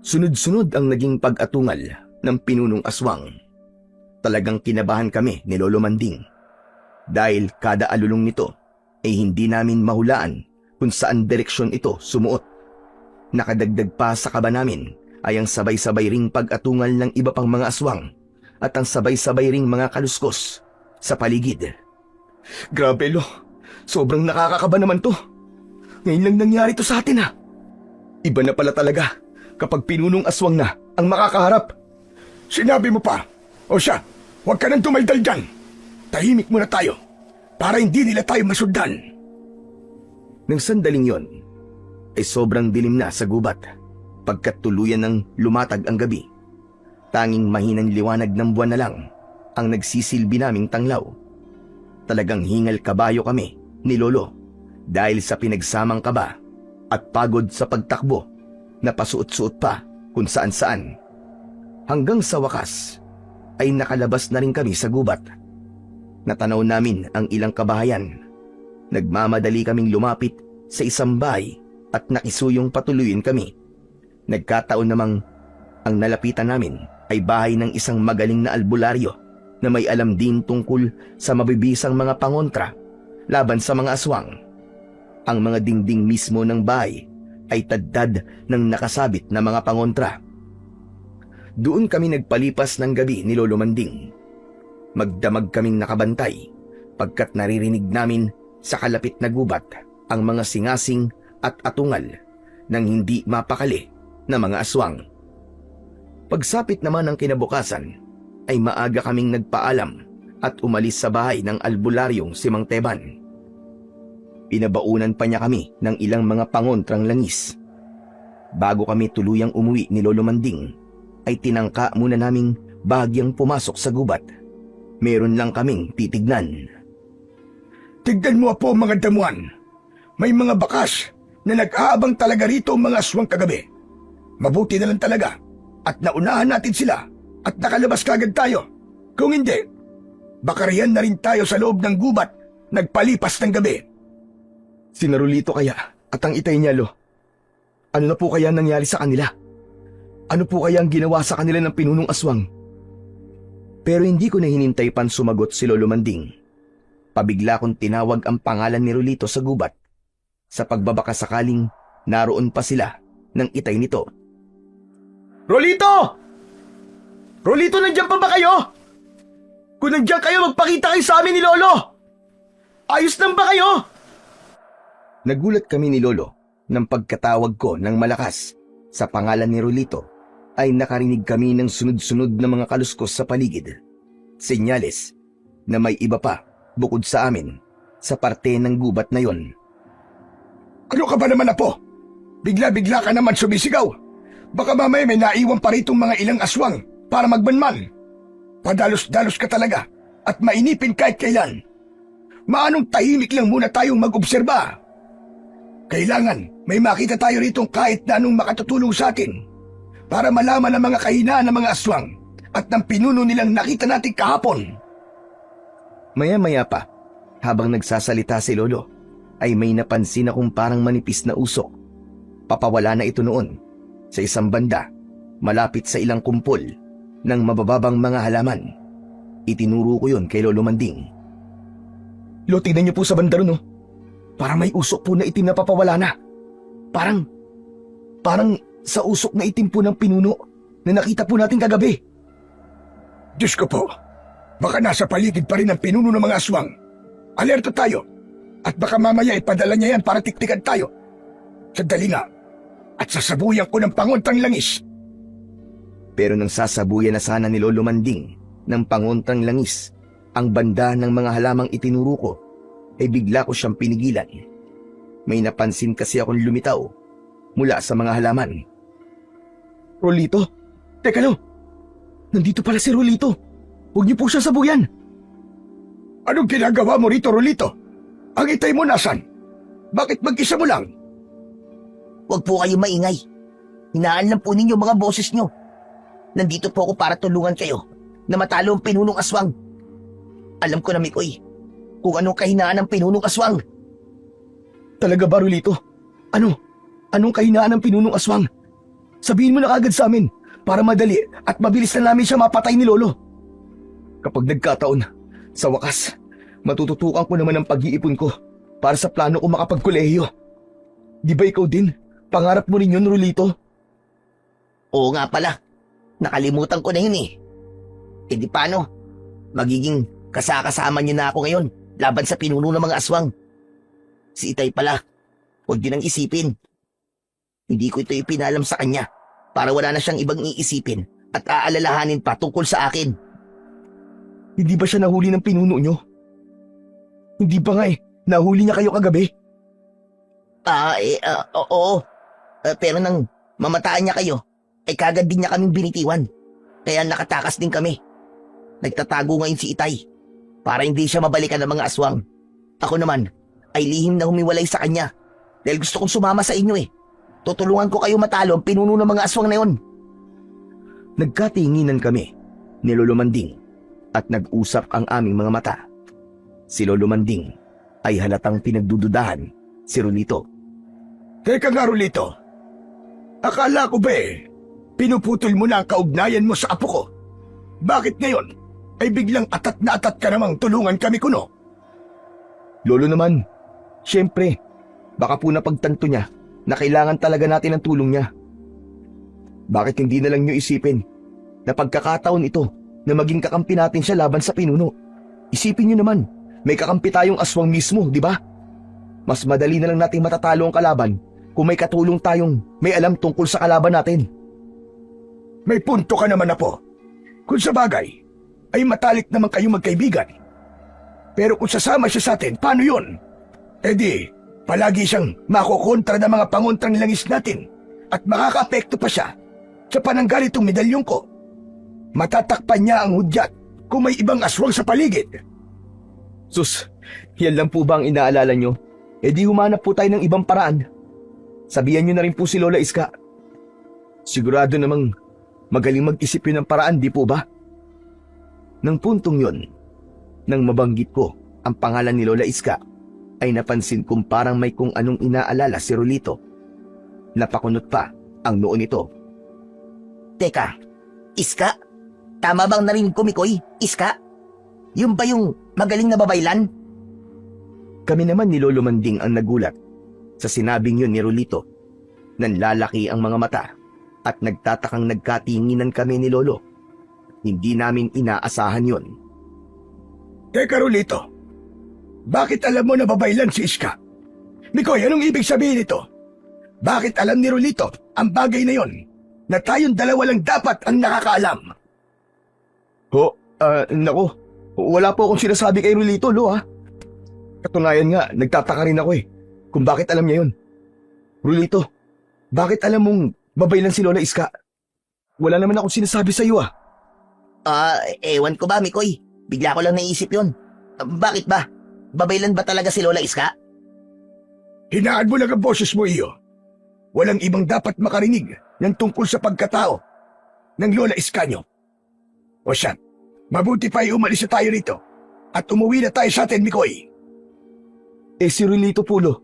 Sunod-sunod ang naging pag-atungal ng pinunong aswang. Talagang kinabahan kami ni Lolo Manding. Dahil kada alulong nito ay hindi namin mahulaan kung saan direksyon ito sumuot. Nakadagdag pa sa kaba namin ay ang sabay-sabay ring pag-atungal ng iba pang mga aswang at ang sabay-sabay ring mga kaluskos sa paligid. Grabe, Lo. Sobrang nakakakaba naman to. Ngayon lang nangyari to sa atin, ha. Iba na pala talaga kapag pinunong aswang na ang makakaharap. Sinabi mo pa. O siya, huwag ka nang dumaldal dyan. Tahimik muna tayo para hindi nila tayo masundan. Nang sandaling yon, ay sobrang dilim na sa gubat pagkat tuluyan ng lumatag ang gabi Tanging mahinang liwanag ng buwan na lang ang nagsisilbi naming tanglaw. Talagang hingal kabayo kami ni Lolo dahil sa pinagsamang kaba at pagod sa pagtakbo na pasuot-suot pa kung saan-saan. Hanggang sa wakas ay nakalabas na rin kami sa gubat. Natanaw namin ang ilang kabahayan. Nagmamadali kaming lumapit sa isang bahay at nakisuyong patuluyin kami. Nagkataon namang ang nalapitan namin ay bahay ng isang magaling na albularyo na may alam din tungkol sa mabibisang mga pangontra laban sa mga aswang. Ang mga dingding mismo ng bahay ay taddad ng nakasabit na mga pangontra. Doon kami nagpalipas ng gabi ni Lolo Manding. Magdamag kaming nakabantay pagkat naririnig namin sa kalapit na gubat ang mga singasing at atungal ng hindi mapakali na mga aswang. Pagsapit naman ng kinabukasan ay maaga kaming nagpaalam at umalis sa bahay ng albularyong si Mang Teban. Pinabaunan pa niya kami ng ilang mga pangontrang langis. Bago kami tuluyang umuwi ni Lolo Manding, ay tinangka muna naming bahagyang pumasok sa gubat. Meron lang kaming titignan. Tignan mo po mga damuhan. May mga bakas na nag-aabang talaga rito ang mga aswang kagabi. Mabuti na lang talaga at naunahan natin sila at nakalabas kagad tayo. Kung hindi, baka riyan na rin tayo sa loob ng gubat nagpalipas ng gabi. Sinarulito kaya at ang itay niya, Lo. Ano na po kaya nangyari sa kanila? Ano po kaya ang ginawa sa kanila ng pinunong aswang? Pero hindi ko na hinintay pan sumagot si Lolo Manding. Pabigla kong tinawag ang pangalan ni Rolito sa gubat. Sa pagbabaka sakaling naroon pa sila ng itay nito. Rolito! Rolito, nandiyan pa ba kayo? Kung nandiyan kayo, magpakita kayo sa amin ni Lolo! Ayos lang ba kayo? Nagulat kami ni Lolo nang pagkatawag ko ng malakas sa pangalan ni Rolito ay nakarinig kami ng sunod-sunod na mga kaluskos sa paligid. Senyales na may iba pa bukod sa amin sa parte ng gubat na yon. Ano ka ba naman, Apo? Bigla-bigla ka naman sumisigaw. Baka mamaya may naiwan pa ritong mga ilang aswang para magbanman. Padalos-dalos ka talaga at mainipin kahit kailan. Maanong tahimik lang muna tayong mag-obserba? Kailangan may makita tayo ritong kahit na anong makatutulong sa atin para malaman ang mga kahinaan ng mga aswang at ng pinuno nilang nakita natin kahapon. Maya-maya pa, habang nagsasalita si Lolo, ay may napansin akong parang manipis na usok. Papawala na ito noon sa isang banda, malapit sa ilang kumpol ng mabababang mga halaman. Itinuro ko yun kay Lolo Manding. Lo, tignan niyo po sa banda ron, oh. Parang may usok po na itim na papawala na. Parang sa usok na itim po ng pinuno na nakita po natin kagabi. Diyos ko po, baka nasa paligid pa rin ang pinuno ng mga aswang. Alerto tayo at baka mamaya ipadala niya yan para tiktikan tayo. Sandali nga at sasabuyan ko ng pangontang langis. Pero nang sasabuyan na sana ni Lolo Manding ng pangontang langis ang banda ng mga halamang itinuro ko, ay bigla ko siyang pinigilan. May napansin kasi akong lumitaw mula sa mga halaman. Rolito? Teka, Lo! Nandito pala si Rolito! Huwag niyo po siya sabuyan! Anong ginagawa mo rito, Rolito? Ang itay mo nasan? Bakit mag-isa mo lang? Huwag po kayo maingay. Hinaan lang po ninyo mga boses nyo. Nandito po ako para tulungan kayo na matalo ang pinunong aswang. Alam ko na, Mikoy, kung anong kahinaan ng pinunong aswang. Talaga ba, Rolito? Anong kahinaan ng pinunong aswang? Sabihin mo na kagad sa amin para madali at mabilis na namin siya mapatay ni Lolo. Kapag nagkataon, sa wakas, matututukan ko naman ang pag-iipon ko para sa plano ko makapagkolehiyo. Di ba ikaw din? Pangarap mo rin yun, Rolito? Oo nga pala. Nakalimutan ko na yun eh. E di paano? Magiging kasakasama niyo na ako ngayon laban sa pinuno ng mga aswang. Si Itay pala, huwag niyo nang isipin. Hindi ko ito ipinalam sa kanya para wala na siyang ibang iisipin at aalalahanin pa tungkol sa akin. Hindi ba siya nahuli ng pinuno nyo? Hindi ba nga nahuli niya kayo kagabi? Oo. Pero nang mamataan niya kayo, ay kagad din niya kaming binitiwan. Kaya nakatakas din kami. Nagtatago ngayon si Itay para hindi siya mabalikan ng mga aswang. Ako naman ay lihim na humiwalay sa kanya dahil gusto kong sumama sa inyo eh. Tutulungan ko kayo matalo ang pinuno ng mga aswang na yon. Nagkatinginan kami ni Lolo Manding at nag-usap ang aming mga mata. Si Lolo Manding ay halatang pinagdududahan si Rolito. Teka nga, Rolito. Akala ko ba pinuputol mo na ang kaugnayan mo sa apo ko? Bakit ngayon ay biglang atat na atat ka namang tulungan kami kuno? Lolo naman, syempre, baka po napagtanto niya na kailangan talaga natin ng tulong niya. Bakit hindi na lang niyo isipin na pagkakataon ito na maging kakampi natin siya laban sa pinuno? Isipin niyo naman, may kakampi tayong aswang mismo, di ba? Mas madali na lang nating matatalo ang kalaban kung may katulong tayong may alam tungkol sa kalaban natin. May punto ka naman, Apo. Kung sa bagay, ay matalik naman kayong magkaibigan. Pero kung sasama siya sa atin, paano yun? E di, palagi siyang makukontra ng mga pangontrang langis natin at makaka-apekto pa siya sa pananggaritong medalyong ko. Matatakpan niya ang hudyat kung may ibang aswang sa paligid. Sus, yan lang po ba ang inaalala nyo? E di humanap po tayo ng ibang paraan. Sabihan nyo na rin po si Lola Iska. Sigurado namang magaling mag-isip yun ng paraan, di po ba? Nang puntong yon, nang mabanggit ko ang pangalan ni Lola Iska, ay napansin kong parang may kung anong inaalala si Rolito. Napakunot pa ang noo nito. Teka, Iska? Tama bang narinig ko, Mikoy? Iska? Yung ba yung magaling na babaylan? Kami naman ni Lolo Manding ang nagulat sa sinabing yun ni Rolito. Nanlalaki ang mga mata at nagtatakang nagkatinginan kami ni Lolo. Hindi namin inaasahan yun. Teka, Rolito. Bakit alam mo na babaylan si Iska? Mikoy, anong ibig sabihin nito? Bakit alam ni Rolito ang bagay na yon na tayong dalawa lang dapat ang nakakaalam? Nako, wala po akong sinasabi kay Rolito, Lo, ha? Katunayan nga, nagtataka rin ako kung bakit alam niya yun. Rolito, bakit alam mong babaylan si Lola Iska? Wala naman akong sinasabi sa iyo, Ewan ko ba, Mikoy? Bigla ko lang naisip yun. Bakit ba? Babaylan ba talaga si Lola Iska? Hinaan mo lang ang boses mo, iyo. Walang ibang dapat makarinig ng tungkol sa pagkatao ng Lola Iska nyo. O siya, mabuti pa umalis na tayo rito at umuwi na tayo sa atin, Mikoy. Si Rolito po, Lo.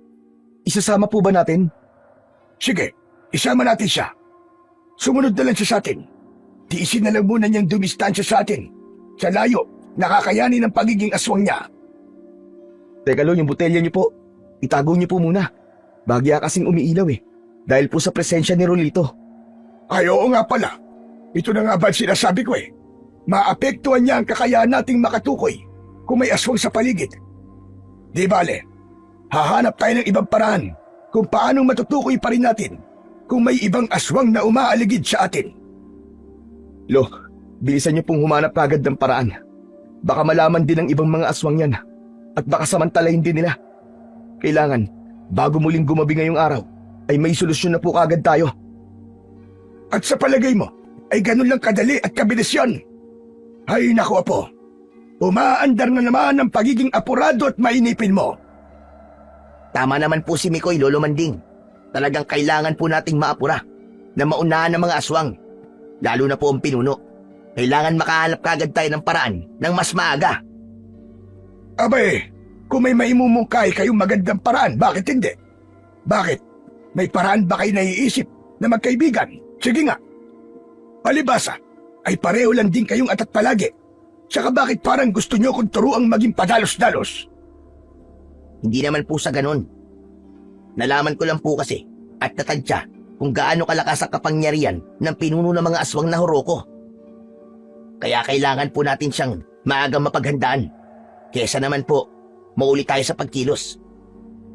Isasama po ba natin? Sige, isama natin siya. Sumunod na lang siya sa atin. Tiisin na lang muna niyang dumistansya sa atin. Sa layo, nakakayanin ng pagiging aswang niya. Teka, Lo, yung botelya niyo po. Itago niyo po muna. Bagya kasing umiilaw dahil po sa presensya ni Rolito. Ay, oo nga pala. Ito na nga ba sinasabi ko Maapektuhan niya ang kakayahan nating makatukoy kung may aswang sa paligid. Di bale, hahanap tayo ng ibang paraan kung paanong matutukoy pa rin natin kung may ibang aswang na umaaligid sa atin. Lo, bilisan niyo pong humanap agad ng paraan. Baka malaman din ng ibang mga aswang yan at baka samantalahin din nila. Kailangan, bago muling gumabi ngayong araw, ay may solusyon na po kagad tayo. At sa palagay mo, ay ganun lang kadali at kabilis yun. Ay naku, Apo, umaandar na naman ang pagiging apurado at mainipin mo. Tama naman po si Mikoy, Lolo Manding. Talagang kailangan po nating maapura na maunahan ng mga aswang. Lalo na po ang pinuno. Kailangan makahanap kagad tayo ng paraan ng mas maaga. Abay, kung may maimumungkay kayong magandang paraan, bakit hindi? Bakit? May paraan ba kayo naiisip na magkaibigan? Sige nga. Palibasa, ay pareho lang din kayong atat palagi. Tsaka bakit parang gusto nyo kung turuang maging padalos-dalos? Hindi naman po sa ganun. Nalaman ko lang po kasi at natadya kung gaano kalakas ang kapangyarihan ng pinuno ng mga aswang na Horoko. Kaya kailangan po natin siyang maagang mapaghandaan. Kesa naman po, mauli tayo sa pagkilos.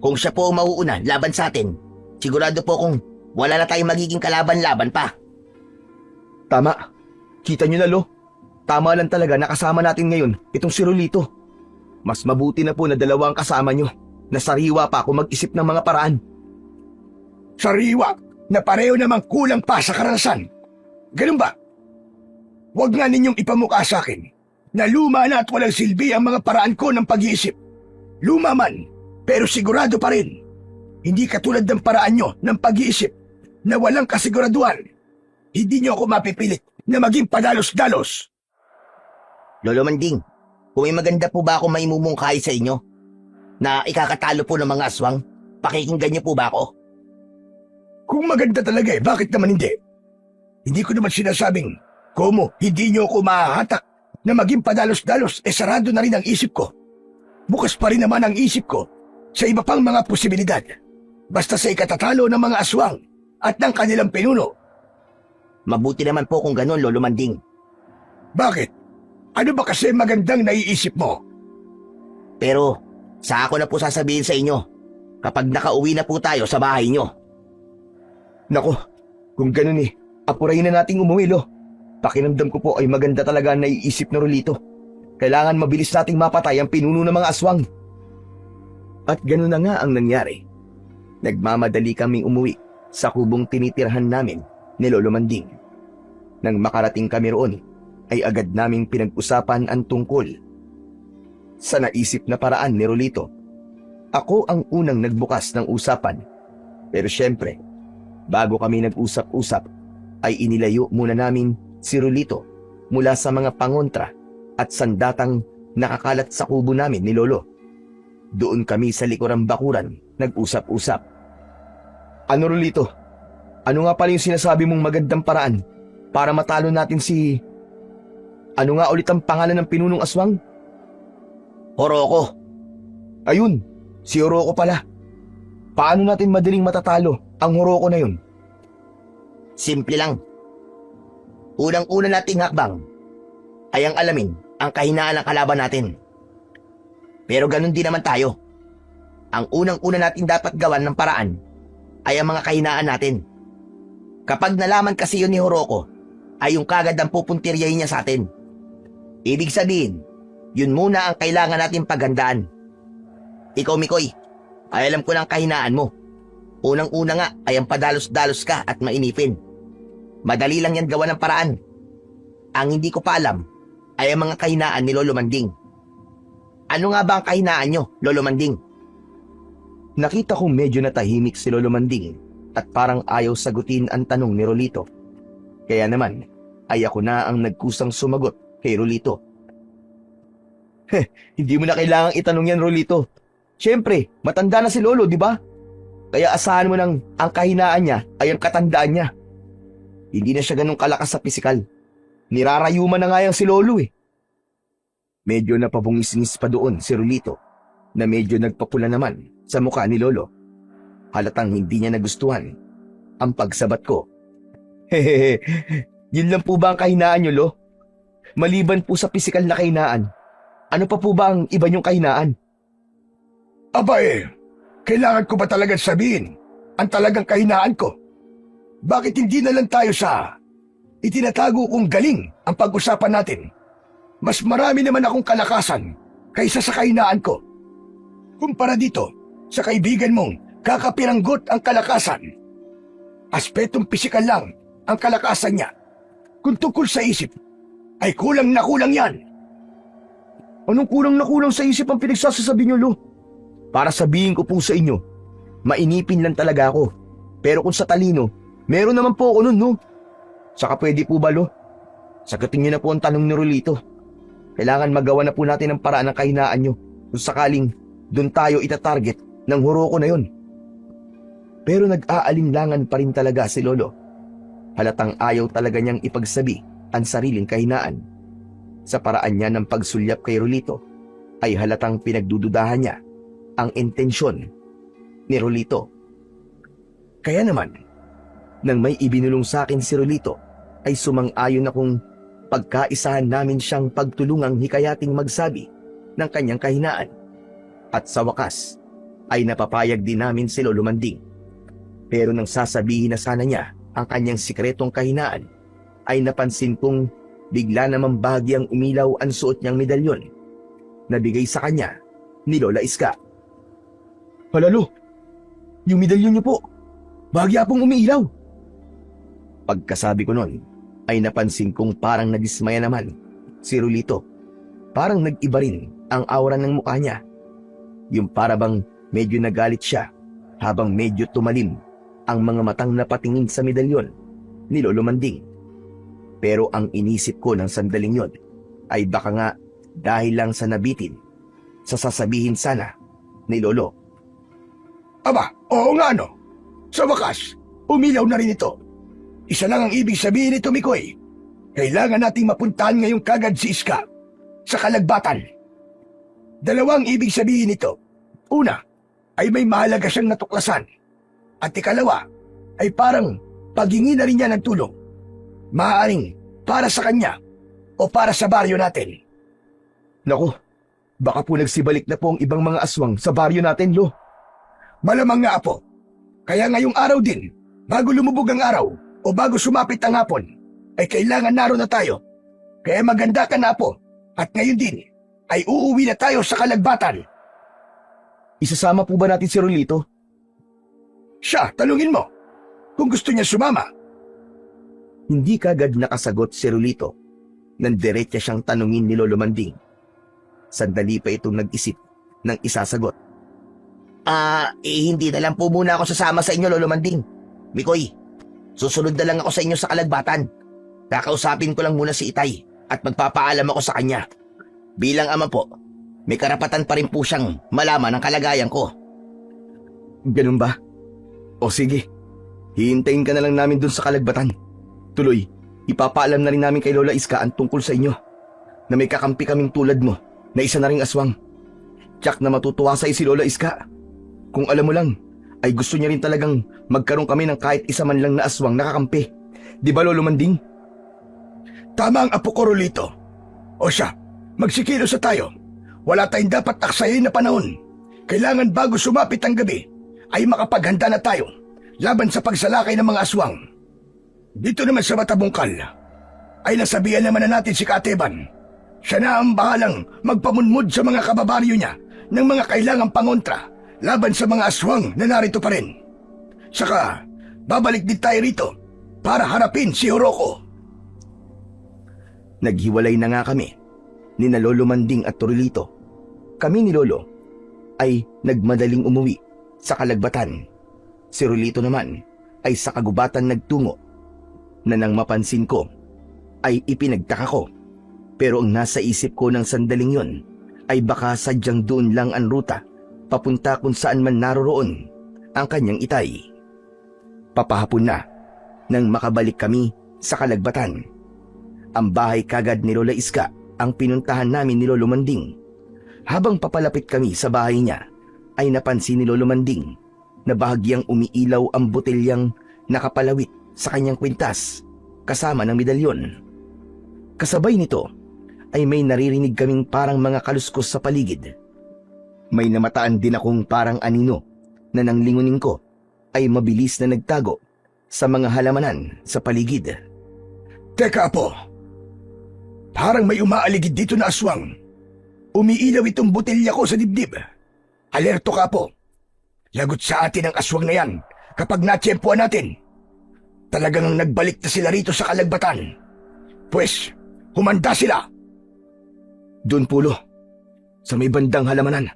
Kung siya po ang mauuna laban sa atin, sigurado po kung wala na tayong magiging kalaban-laban pa. Tama. Kita niyo na, Lo. Tama lang talaga na kasama natin ngayon itong si Rolito. Mas mabuti na po na dalawa ang kasama nyo na sariwa pa kung mag-isip ng mga paraan. Sariwa na pareho namang kulang pa sa karanasan. Ganun ba? Huwag nga ninyong ipamukha sa akin na luma na at walang silbi ang mga paraan ko ng pag-iisip. Luma man, pero sigurado pa rin. Hindi katulad ng paraan nyo ng pag-iisip na walang kasiguraduhan. Hindi nyo ako mapipilit na maging padalos-dalos. Lolo Manding, kung may maganda po ba ako maimumungkahi sa inyo na ikakatalo po ng mga aswang, pakikinggan niyo po ba ako? Kung maganda talaga bakit naman hindi? Hindi ko naman sinasabing, Komo, hindi nyo ako mahahatak na maging padalos-dalos, sarado na rin ang isip ko. Bukas pa rin naman ang isip ko sa iba pang mga posibilidad. Basta sa ikatatalo ng mga aswang at ng kanilang pinuno. Mabuti naman po kung ganun, Lolo Manding. Bakit? Ano ba kasi magandang naiisip mo? Pero, sa ako na po sasabihin sa inyo, kapag nakauwi na po tayo sa bahay nyo. Nako, kung ganun apurahin na nating umuwi, Lo. Pakinamdam ko po ay maganda talaga ang naiisip na Rolito. Kailangan mabilis nating mapatay ang pinuno ng mga aswang. At ganun na nga ang nangyari. Nagmamadali kaming umuwi sa kubong tinitirhan namin ni Lolo Manding. Nang makarating kami roon, ay agad naming pinag-usapan ang tungkol sa naisip na paraan ni Rolito. Ako ang unang nagbukas ng usapan. Pero syempre, bago kami nag-usap-usap, ay inilayo muna namin si Rolito mula sa mga pangontra at sandatang nakakalat sa kubo namin ni Lolo. Doon kami sa likurang bakuran nag-usap-usap. Ano, Rolito? Ano nga pala yung sinasabi mong magandang paraan para matalo natin si... Ano nga ulit ang pangalan ng pinunong aswang? Horoko. Ayun, si Horoko pala. Paano natin madaling matatalo ang Horoko na yun? Simple lang. Unang-una nating hakbang ay ang alamin ang kahinaan ng kalaban natin. Pero ganun din naman tayo. Ang unang-una natin dapat gawan ng paraan ay ang mga kahinaan natin. Kapag nalaman kasi yun ni Horoko, ay yung kagad ang pupuntiryahin niya sa atin. Ibig sabihin, yun muna ang kailangan natin paghandaan. Ikaw, Mikoy, ay alam ko ng kahinaan mo. Unang-una nga ay ang padalos-dalos ka at mainipin. Madali lang yan gawa ng paraan. Ang hindi ko pa alam ay ang mga kahinaan ni Lolo Manding. Ano nga ba ang kahinaan nyo, Lolo Manding? Nakita kong medyo natahimik si Lolo Manding at parang ayaw sagutin ang tanong ni Rolito. Kaya naman, ay ako na ang nagkusang sumagot kay Rolito. Hindi mo na kailangang itanong yan, Rolito. Siyempre, matanda na si Lolo, di ba? Kaya asahan mo nang ang kahinaan niya ay ang katandaan niya. Hindi na siya ganun kalakas sa pisikal. Nirarayuman na nga yan si Lolo Medyo napabungis-ngis pa doon si Rolito na medyo nagpapula naman sa mukha ni Lolo. Halatang hindi niya nagustuhan ang pagsabat ko. Hehehe, yun lang po ba ang kahinaan niyo, Lo? Maliban po sa pisikal na kahinaan, ano pa po ba ang iba niyong kahinaan? Aba kailangan ko ba talagang sabihin ang talagang kahinaan ko? Bakit hindi na lang tayo sa itinatago kong galing ang pag-usapan natin? Mas marami naman akong kalakasan kaysa sa kahinaan ko. Kumpara dito sa kaibigan mong kakapiranggot ang kalakasan. Aspetong pisikal lang ang kalakasan niya. Kung tungkol sa isip, ay kulang na kulang yan. Anong kulang na kulang sa isip ang pinagsasasabi niyo, Lo? Para sabihin ko po sa inyo, mainipin lang talaga ako. Pero kung sa talino, meron naman po ako nun, no? Saka pwede po ba, Lo? Sagutin niyo na po ang tanong ni Rolito. Kailangan magawa na po natin ang paraan ng kahinaan niyo kung sakaling doon tayo itatarget ng Horoko na yun. Pero nag-aalinlangan pa rin talaga si Lolo. Halatang ayaw talaga niyang ipagsabi ang sariling kahinaan. Sa paraan niya ng pagsulyap kay Rolito, ay halatang pinagdududahan niya ang intensyon ni Rolito. Kaya naman, nang may ibinulong sa akin si Rolito, ay sumang-ayon akong pagkaisahan namin siyang pagtulungang hikayating magsabi ng kanyang kahinaan. At sa wakas, ay napapayag din namin si Lolo Manding. Pero nang sasabihin na sana niya ang kanyang sikretong kahinaan, ay napansin kong bigla namang bahagyang umilaw ang suot niyang medalyon na bigay sa kanya ni Lola Iska. Halalo, yung medalyon niyo po, bahagya pong umiilaw. Pagkasabi ko nun, ay napansin kong parang nadismaya naman si Rolito. Parang nag-iba rin ang aura ng mukha niya. Yung para bang medyo nagalit siya habang medyo tumalim ang mga matang napatingin sa medalyon ni Lolo Manding. Pero ang inisip ko ng sandaling yon ay baka nga dahil lang sa nabitin sa sasabihin sana ni Lolo. Aba, oo nga no. Sa wakas, umilaw na rin ito. Isa lang ang ibig sabihin nito, Mikoy. Kailangan nating mapuntahan ngayong kagad si Iska sa kalagbatan. Dalawang ibig sabihin nito. Una, ay may mahalaga siyang natuklasan. At ikalawa, ay parang paghingi na rin niya ng tulong. Maaaring para sa kanya o para sa baryo natin. Naku, baka po nagsibalik na po ang ibang mga aswang sa baryo natin, Lo. Malamang nga po. Kaya ngayong araw din, bago lumubog ang araw o bago sumapit ang hapon, ay kailangan naroon na tayo. Kaya maganda ka na po. At ngayon din, ay uuwi na tayo sa kalagbatan. Isasama po ba natin si Rolito? Siya, tanungin mo. Kung gusto niya sumama. Hindi kagad nakasagot si Rolito. Nandiretsa siyang tanungin ni Lolo Manding. Sandali pa itong nag-isip ng isasagot. Hindi na lang po muna ako sasama sa inyo, Lolo Manding. Mikoy, susunod na lang ako sa inyo sa kalagbatan. Kakausapin ko lang muna si Itay at magpapaalam ako sa kanya. Bilang ama po, may karapatan pa rin po siyang malaman ang kalagayan ko. Ganun ba? O sige, hihintayin ka na lang namin dun sa kalagbatan. Tuloy, ipapaalam na rin namin kay Lola Iska ang tungkol sa inyo na may kakampi kaming tulad mo na isa na ring aswang. Tiyak na matutuwa sa si Lola Iska. Kung alam mo lang, ay gusto niya rin talagang magkaroon kami ng kahit isa man lang na aswang nakakampi. Di ba, Lolo Manding? Tama ang apo ko, Rolito. O siya, magsikilos na tayo. Wala tayong dapat aksayin na panahon. Kailangan bago sumapit ang gabi, ay makapaghanda na tayo laban sa pagsalakay ng mga aswang. Dito naman sa Matabungkal, ay nasabihan naman na natin si Kateban. Siya na ang bahalang magpamunmud sa mga kababaryo niya ng mga kailangang pangontra laban sa mga aswang na narito pa rin. Saka, babalik din tayo rito para harapin si Horoko. Naghiwalay na nga kami ni na Lolo Manding at Rolito. Kami ni Lolo ay nagmadaling umuwi sa kalagbatan. Si Rolito naman ay sa kagubatan nagtungo na nang mapansin ko ay ipinagtaka ko. Pero ang nasa isip ko ng sandaling yon ay baka sadyang doon lang ang ruta papunta kung saan man naroroon ang kanyang Itay. Papahapon na nang makabalik kami sa kalagbatan. Ang bahay kagad ni Lola Iska ang pinuntahan namin ni Lolo Manding. Habang papalapit kami sa bahay niya ay napansin ni Lolo Manding na bahagyang umiilaw ang botelyang nakapalawit sa kanyang kwintas kasama ng medalyon. Kasabay nito ay may naririnig kaming parang mga kaluskos sa paligid. May namataan din akong parang anino na nang lingunin ko ay mabilis na nagtago sa mga halamanan sa paligid. Teka po, parang may umaaligid dito na aswang. Umiilaw itong botelya ko sa dibdib. Alerto ka po. Lagot sa atin ang aswang na yan kapag natsyempuan natin. Talagang nagbalik na sila rito sa kalagbatan. Pues, humanda sila. Doon pulo, sa may bandang halamanan.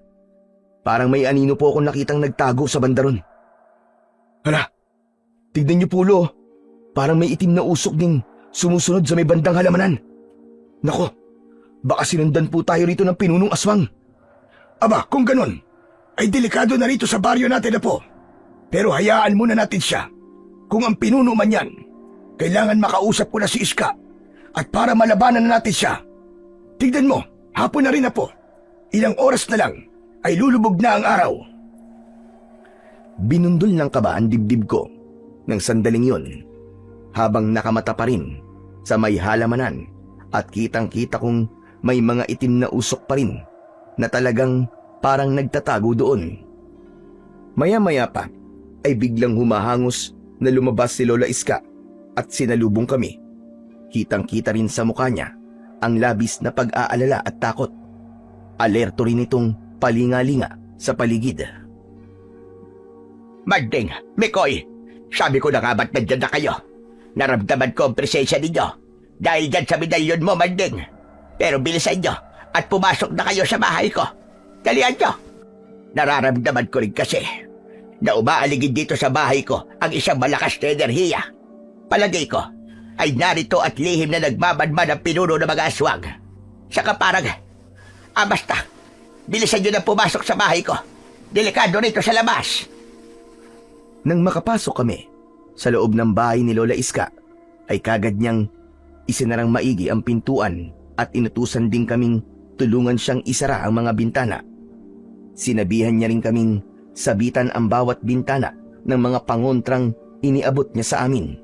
Parang may anino po akong nakitang nagtago sa bandaron. Hala, tignan niyo pulo. Parang may itim na usok ding sumusunod sa may bandang halamanan. Nako, baka sinundan po tayo rito ng pinunong aswang. Aba, kung ganun, ay delikado na rito sa baryo natin na po. Pero hayaan muna natin siya. Kung ang pinuno man yan, kailangan makausap ko na si Iska. At para malabanan na natin siya, tignan mo, hapon na rin na po. Ilang oras na lang ay lulubog na ang araw. Binundol ng kaba ang dibdib ko ng sandaling yon habang nakamata pa rin sa may halamanan at kitang-kita kong may mga itim na usok pa rin na talagang parang nagtatago doon. Maya-maya pa ay biglang humahangos na lumabas si Lola Iska at sinalubong kami. Kitang-kita rin sa mukha niya ang labis na pag-aalala at takot. Alerto rin itong palingalinga sa paligid. Manding, Mikoy, sabi ko na nga ba't nandyan na kayo? Naramdaman ko ang presensya ninyo dahil dyan sa medalyon mo, Manding. Pero bilisan nyo at pumasok na kayo sa bahay ko. Dalian nyo. Nararamdaman ko rin kasi na umaaligid dito sa bahay ko ang isang malakas na enerhiya. Palagay ko ay narito at lihim na nagmamadman ang pinuno ng mga aswang. Saka parang, basta, bilisan nyo na pumasok sa bahay ko. Delikado rito sa labas. Nang makapasok kami sa loob ng bahay ni Lola Iska, ay kagad niyang isinarang maigi ang pintuan at inutusan din kaming tulungan siyang isara ang mga bintana. Sinabihan niya rin kaming sabitan ang bawat bintana ng mga pangontrang iniabot niya sa amin.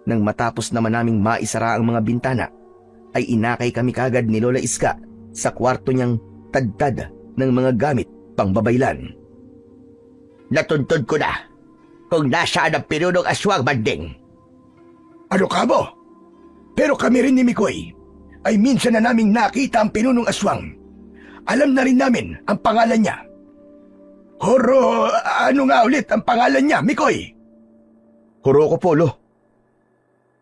Nang matapos naman naming maisara ang mga bintana, ay inakay kami kagad ni Lola Iska sa kwarto niyang tadtad ng mga gamit pangbabaylan. Natuntun ko na kung nasaan ang pinunong aswang, Manding. Ano ka mo? Pero kami rin ni Mikoy ay minsan na naming nakita ang pinunong aswang. Alam na rin namin ang pangalan niya. Horo, ano nga ulit ang pangalan niya, Mikoy? Horoko po, Lo.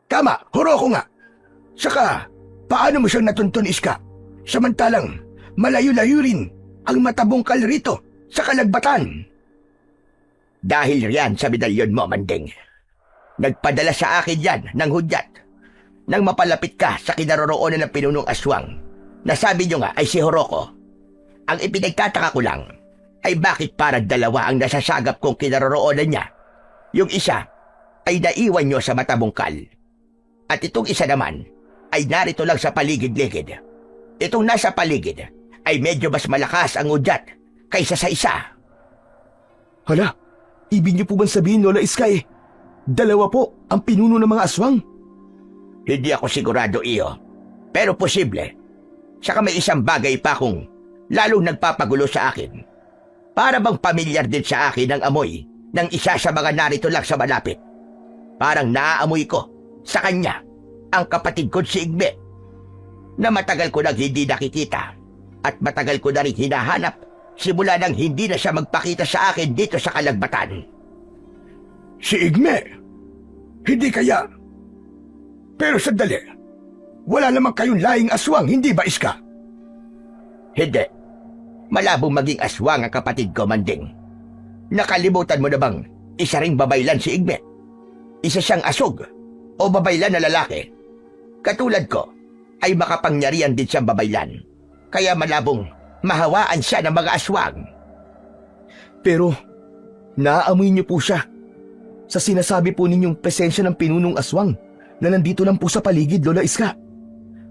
Tama, Horoko nga. Saka, paano mo siyang natuntun, Iska? Samantalang, malayo-layo rin ang matabungkal rito sa kalagbatan. Dahil riyan sa medalyon mo, Manding. Nagpadala sa akin yan ng hudyat nang mapalapit ka sa kinaroroonan ng pinunong aswang na sabi nyo nga ay si Horoko. Ang ipinagtataka ko lang ay bakit para dalawa ang nasasagap kong kinaroroonan niya. Yung isa ay naiwan nyo sa matabungkal. At itong isa naman ay narito lang sa paligid-ligid. Itong nasa paligid ay medyo mas malakas ang hudyat kaysa sa isa. Hala, ibig niyo po bang sabihin, Lola Iska, dalawa po ang pinuno ng mga aswang? Hindi ako sigurado, iyo. Pero posible. Saka may isang bagay pa kung lalong nagpapagulo sa akin. Para bang pamilyar din sa akin ang amoy ng isa sa mga narito lang sa malapit. Parang naaamoy ko sa kanya ang kapatid ko si Igme, na matagal ko nang hindi nakikita at matagal ko na rin hinahanap simula nang hindi na siya magpakita sa akin dito sa kalagbatan. Si Igme? Hindi kaya? Pero sandali, wala naman kayong laing aswang, hindi ba, Iska? Hindi. Malabong maging aswang ang kapatid ko, Manding. Nakalimutan mo na bang isa ring babaylan si Igme? Isa siyang asog o babaylan na lalaki. Katulad ko, ay makapangyarihan din siyang babaylan. Kaya malabong mahawaan siya ng mga aswang. Pero, naaamoy niyo po siya sa sinasabi po ninyong presensya ng pinunong aswang na nandito lang po sa paligid, Lola Iska.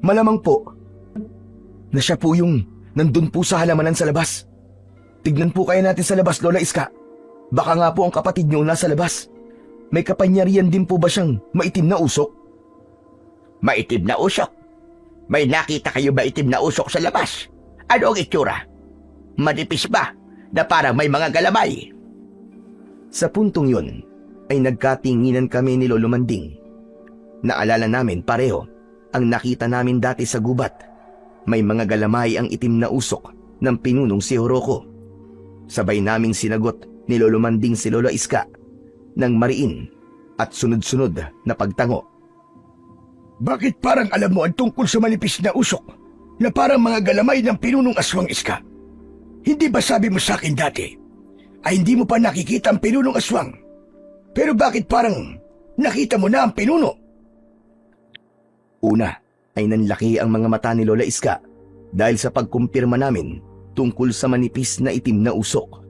Malamang po na siya po yung nandun po sa halamanan sa labas. Tignan po kaya natin sa labas, Lola Iska. Baka nga po ang kapatid niyo nasa labas. May kapangyarihan din po ba siyang maitim na usok? Maitim na usok? May nakita kayo ba itim na usok sa labas? Ano ang itsura? Manipis ba na parang may mga galamay? Sa puntong yun, ay nagkatinginan kami ni Lolo Manding. Naalala namin pareho ang nakita namin dati sa gubat. May mga galamay ang itim na usok ng pinunong si Horoko. Sabay naming sinagot ni Lolo Manding si Lola Iska ng mariin at sunod-sunod na pagtango. Bakit parang alam mo ang tungkol sa manipis na usok na parang mga galamay ng pinunong aswang, Iska? Hindi ba sabi mo sa akin dati ay hindi mo pa nakikita ang pinunong aswang? Pero bakit parang nakita mo na ang pinuno? Una ay nanlaki ang mga mata ni Lola Iska dahil sa pagkumpirma namin tungkol sa manipis na itim na usok.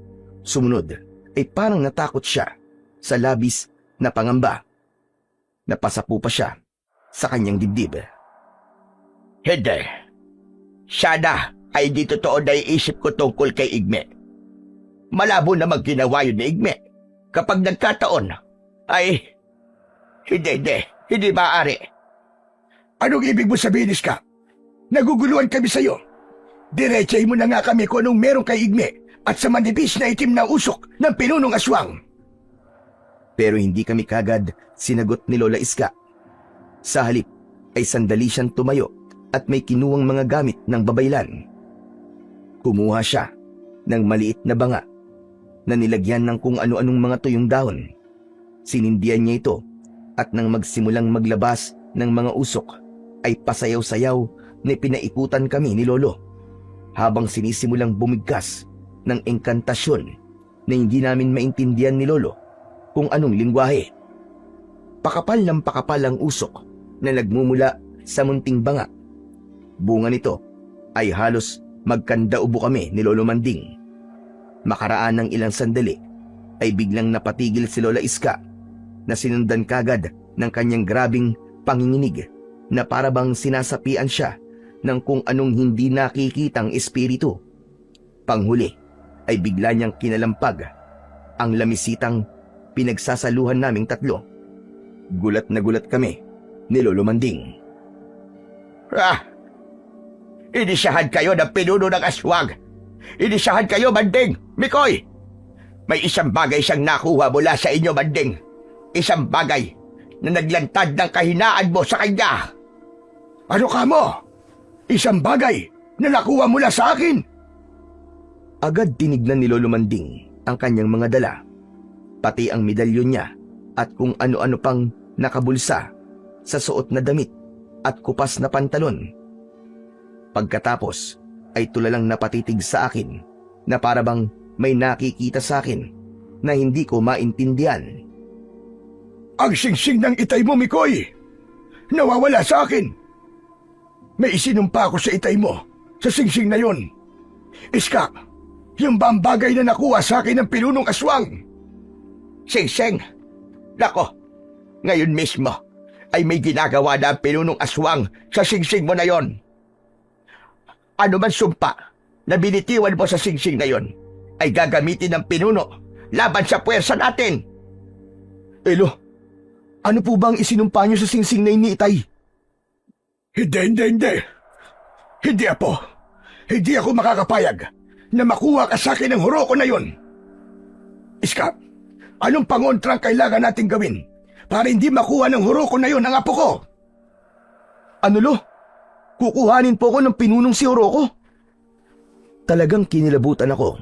Sumunod ay parang natakot siya sa labis na pangamba. Napasapu pa siya sa kanyang dibdib. Hindi. Sana ay di totoo na iisip ko tungkol kay Igme. Malabo na magginawa yun ni Igme. Kapag nagkataon, ay hindi maaari. Anong ibig mo sabihin, Iska? Naguguluhan kami sa'yo. Diretsahin mo na nga kami kung anong meron kay Igme at sa manipis na itim na usok ng pinunong aswang. Pero hindi kami kagad sinagot ni Lola Iska. Sa halip ay sandali siyang tumayo at may kinuwang mga gamit ng babaylan. Kumuha siya ng maliit na banga na nilagyan ng kung ano-anong mga tuyong dahon. Sinindihan niya ito At nang magsimulang maglabas ng mga usok, ay pasayaw-sayaw na pinaikutan kami ni Lolo habang sinisimulang bumigkas ng engkantasyon na hindi namin maintindihan ni Lolo kung anong lingwahe. Pakapal ng pakapal ang usok na nagmumula sa munting banga. Bunga nito ay halos magkandaubo kami ni Lolo Manding. Makaraan ng ilang sandali ay biglang napatigil si Lola Iska na sinundan kagad ng kanyang grabing panginginig na parabang sinasapian siya ng kung anong hindi nakikitang espiritu. Panghuli ay bigla niyang kinalampag ang lamisitang pinagsasaluhan naming tatlo. Gulat na gulat kami ni Lolo Manding. Inisahan kayo ng pinuno ng aswang. Inisahan kayo, Manding, Mikoy. May isang bagay siyang nakuha mula sa inyo, Manding. Isang bagay na naglantad ng kahinaan mo sa kanya. Ano ka mo? Isang bagay na nakuha mula sa akin. Agad tinignan ni Lolo Manding ang kanyang mga dala, pati ang medalyon niya at kung ano-ano pang nakabulsa sa suot na damit at kupas na pantalon. Pagkatapos ay tulalang napatitig sa akin na parabang may nakikita sa akin na hindi ko maintindihan. Ang singsing ng itay mo, Mikoy, nawawala sa akin. May isinumpa ako sa itay mo, sa singsing na yon. Iska, yung ba ang bagay na nakuha sa akin ng pinunong aswang? Singsing, nako, ngayon mismo ay may ginagawa na ang pinunong aswang sa singsing mo na yon. Ano man sumpa na binitiwan mo sa singsing na yon ay gagamitin ng pinuno laban sa puwersa natin. Elo, ano po ba ang isinumpa niyo sa singsing na ni Itay? Hindi. Hindi ako makakapayag na makuha ka sa akin ng huroko na yon. Iska, anong pangontrang kailangan nating gawin para hindi makuha ng huroko na yon ang apo ko? Ano lo? Kukuhanin po ko ng pinunong si Horoko? Talagang kinilabutan ako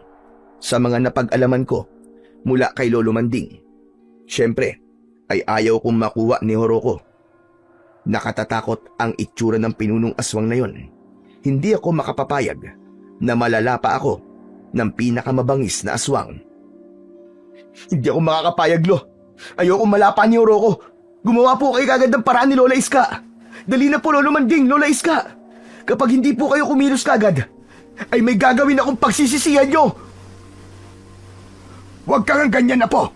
sa mga napag-alaman ko mula kay Lolo Manding. Siyempre, ay ayaw kong makuha ni Horoko. Nakatatakot ang itsura ng pinunong aswang na yon. Hindi ako makapapayag na malala pa ako ng pinakamabangis na aswang. Hindi ako makakapayag, Lo. Ayoko malapa ni Horoko. Gumawa po kayo kagad ng paraan ni Lola Iska. Dali na po, Lolo Manding, Lola Iska. Kapag hindi po kayo kumilos kagad, ay may gagawin akong pagsisisihan nyo. Huwag kang ganyan na po.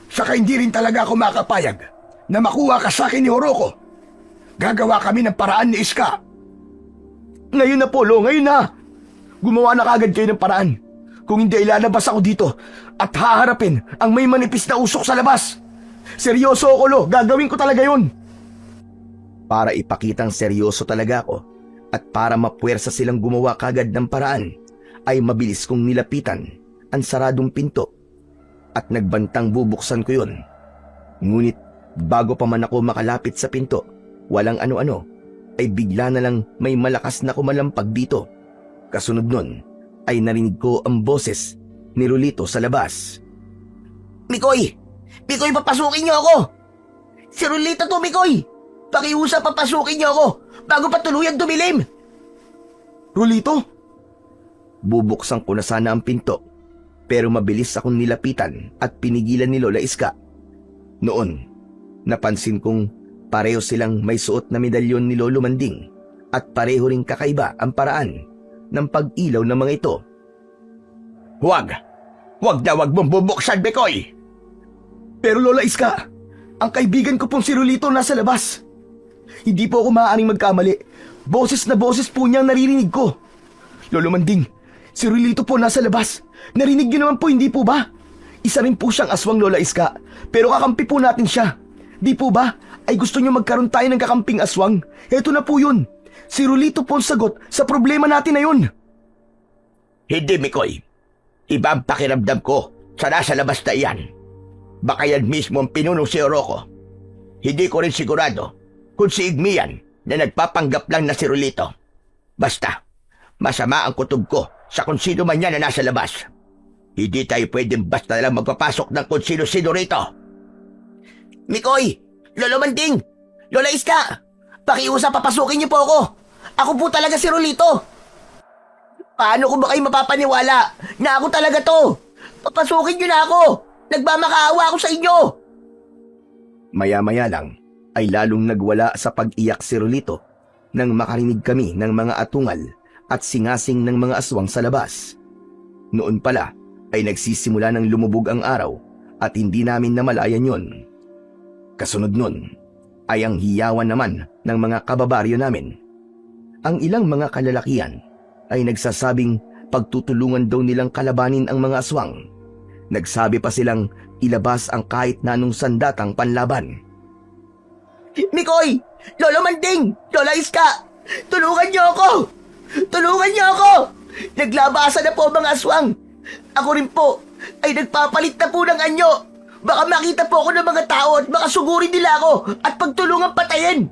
Saka hindi rin talaga ako makapayag na makuha ka sa akin ni Horoko. Gagawa kami ng paraan ni Iska. Ngayon na po, Lo, ngayon na. Gumawa na kagad kayo ng paraan. Kung hindi, ilalabas ako dito at haharapin ang may manipis na usok sa labas. Seryoso ako, Lo. Gagawin ko talaga yun. Para ipakitang seryoso talaga ako at para mapuwersa silang gumawa kagad ng paraan, ay mabilis kong nilapitan ang saradong pinto at nagbantang bubuksan ko yun. Ngunit bago pa man ako makalapit sa pinto, walang ano-ano, ay bigla na lang may malakas na kumalampag dito. Kasunod nun ay narinig ko ang boses ni Rolito sa labas. Mikoy! Mikoy, papasukin niyo ako! Si Rolito to, Mikoy! Pakiusap, papasukin niyo ako bago pa tuluyang dumilim! Rolito? Bubuksan ko na sana ang pinto, pero mabilis akong nilapitan at pinigilan ni Lola Iska. Noon, napansin kong pareho silang may suot na medalyon ni Lolo Manding at pareho ring kakaiba ang paraan ng pag-ilaw ng mga ito. Huwag mong bubuksan, Mikoy! Pero Lola Iska, ang kaibigan ko pong si Rolito nasa labas. Hindi po ako maaaring magkamali. Boses na boses po niyang naririnig ko. Lolo Manding, si Rolito po nasa labas. Narinig niyo naman po, hindi po ba? Isa rin po siyang aswang, Lola Iska. Pero kakampi po natin siya. Di po ba? Ay gusto niyo magkaroon tayo ng kakamping aswang. Heto na po yun. Si Rolito po ang sagot sa problema natin na yun. Hindi, Mikoy. Iba ang pakiramdam ko sa nasa labas na iyan. Baka yan mismo ang pinunong si Horoko. Hindi ko rin sigurado kung si Igmi yan na nagpapanggap lang na si Rolito. Basta, masama ang kutob ko sa kung sino man yan na nasa labas. Hindi tayo pwedeng basta lang magpapasok ng kung sino-sino rito. Mikoy! Lolo Manding! Lola Iska! Pakiusap, papasukin niyo po ako! Ako po talaga si Rolito! Paano ko ba kayo mapapaniwala na ako talaga to? Papasukin niyo na ako! Nagmamakaawa ako sa inyo! Maya-maya lang ay lalong nagwala sa pag-iyak si Rolito nang makarinig kami ng mga atungal at singasing ng mga aswang sa labas. Noon pala ay nagsisimula ng lumubog ang araw at hindi namin namalayan yon. Kasunod nun ay ang hiyawan naman ng mga kababaryo namin. Ang ilang mga kalalakihan ay nagsasabing pagtutulungan daw nilang kalabanin ang mga aswang. Nagsabi pa silang ilabas ang kahit na anong sandatang panlaban. Mikoy! Lolo Manding! Lola Iska! Tulungan niyo ako! Tulungan niyo ako! Naglabasan na po ang mga aswang! Ako rin po ay nagpapalit na po ng anyo! Baka makita po ako ng mga tao at baka sugurin nila ako at pagtulungan patayin!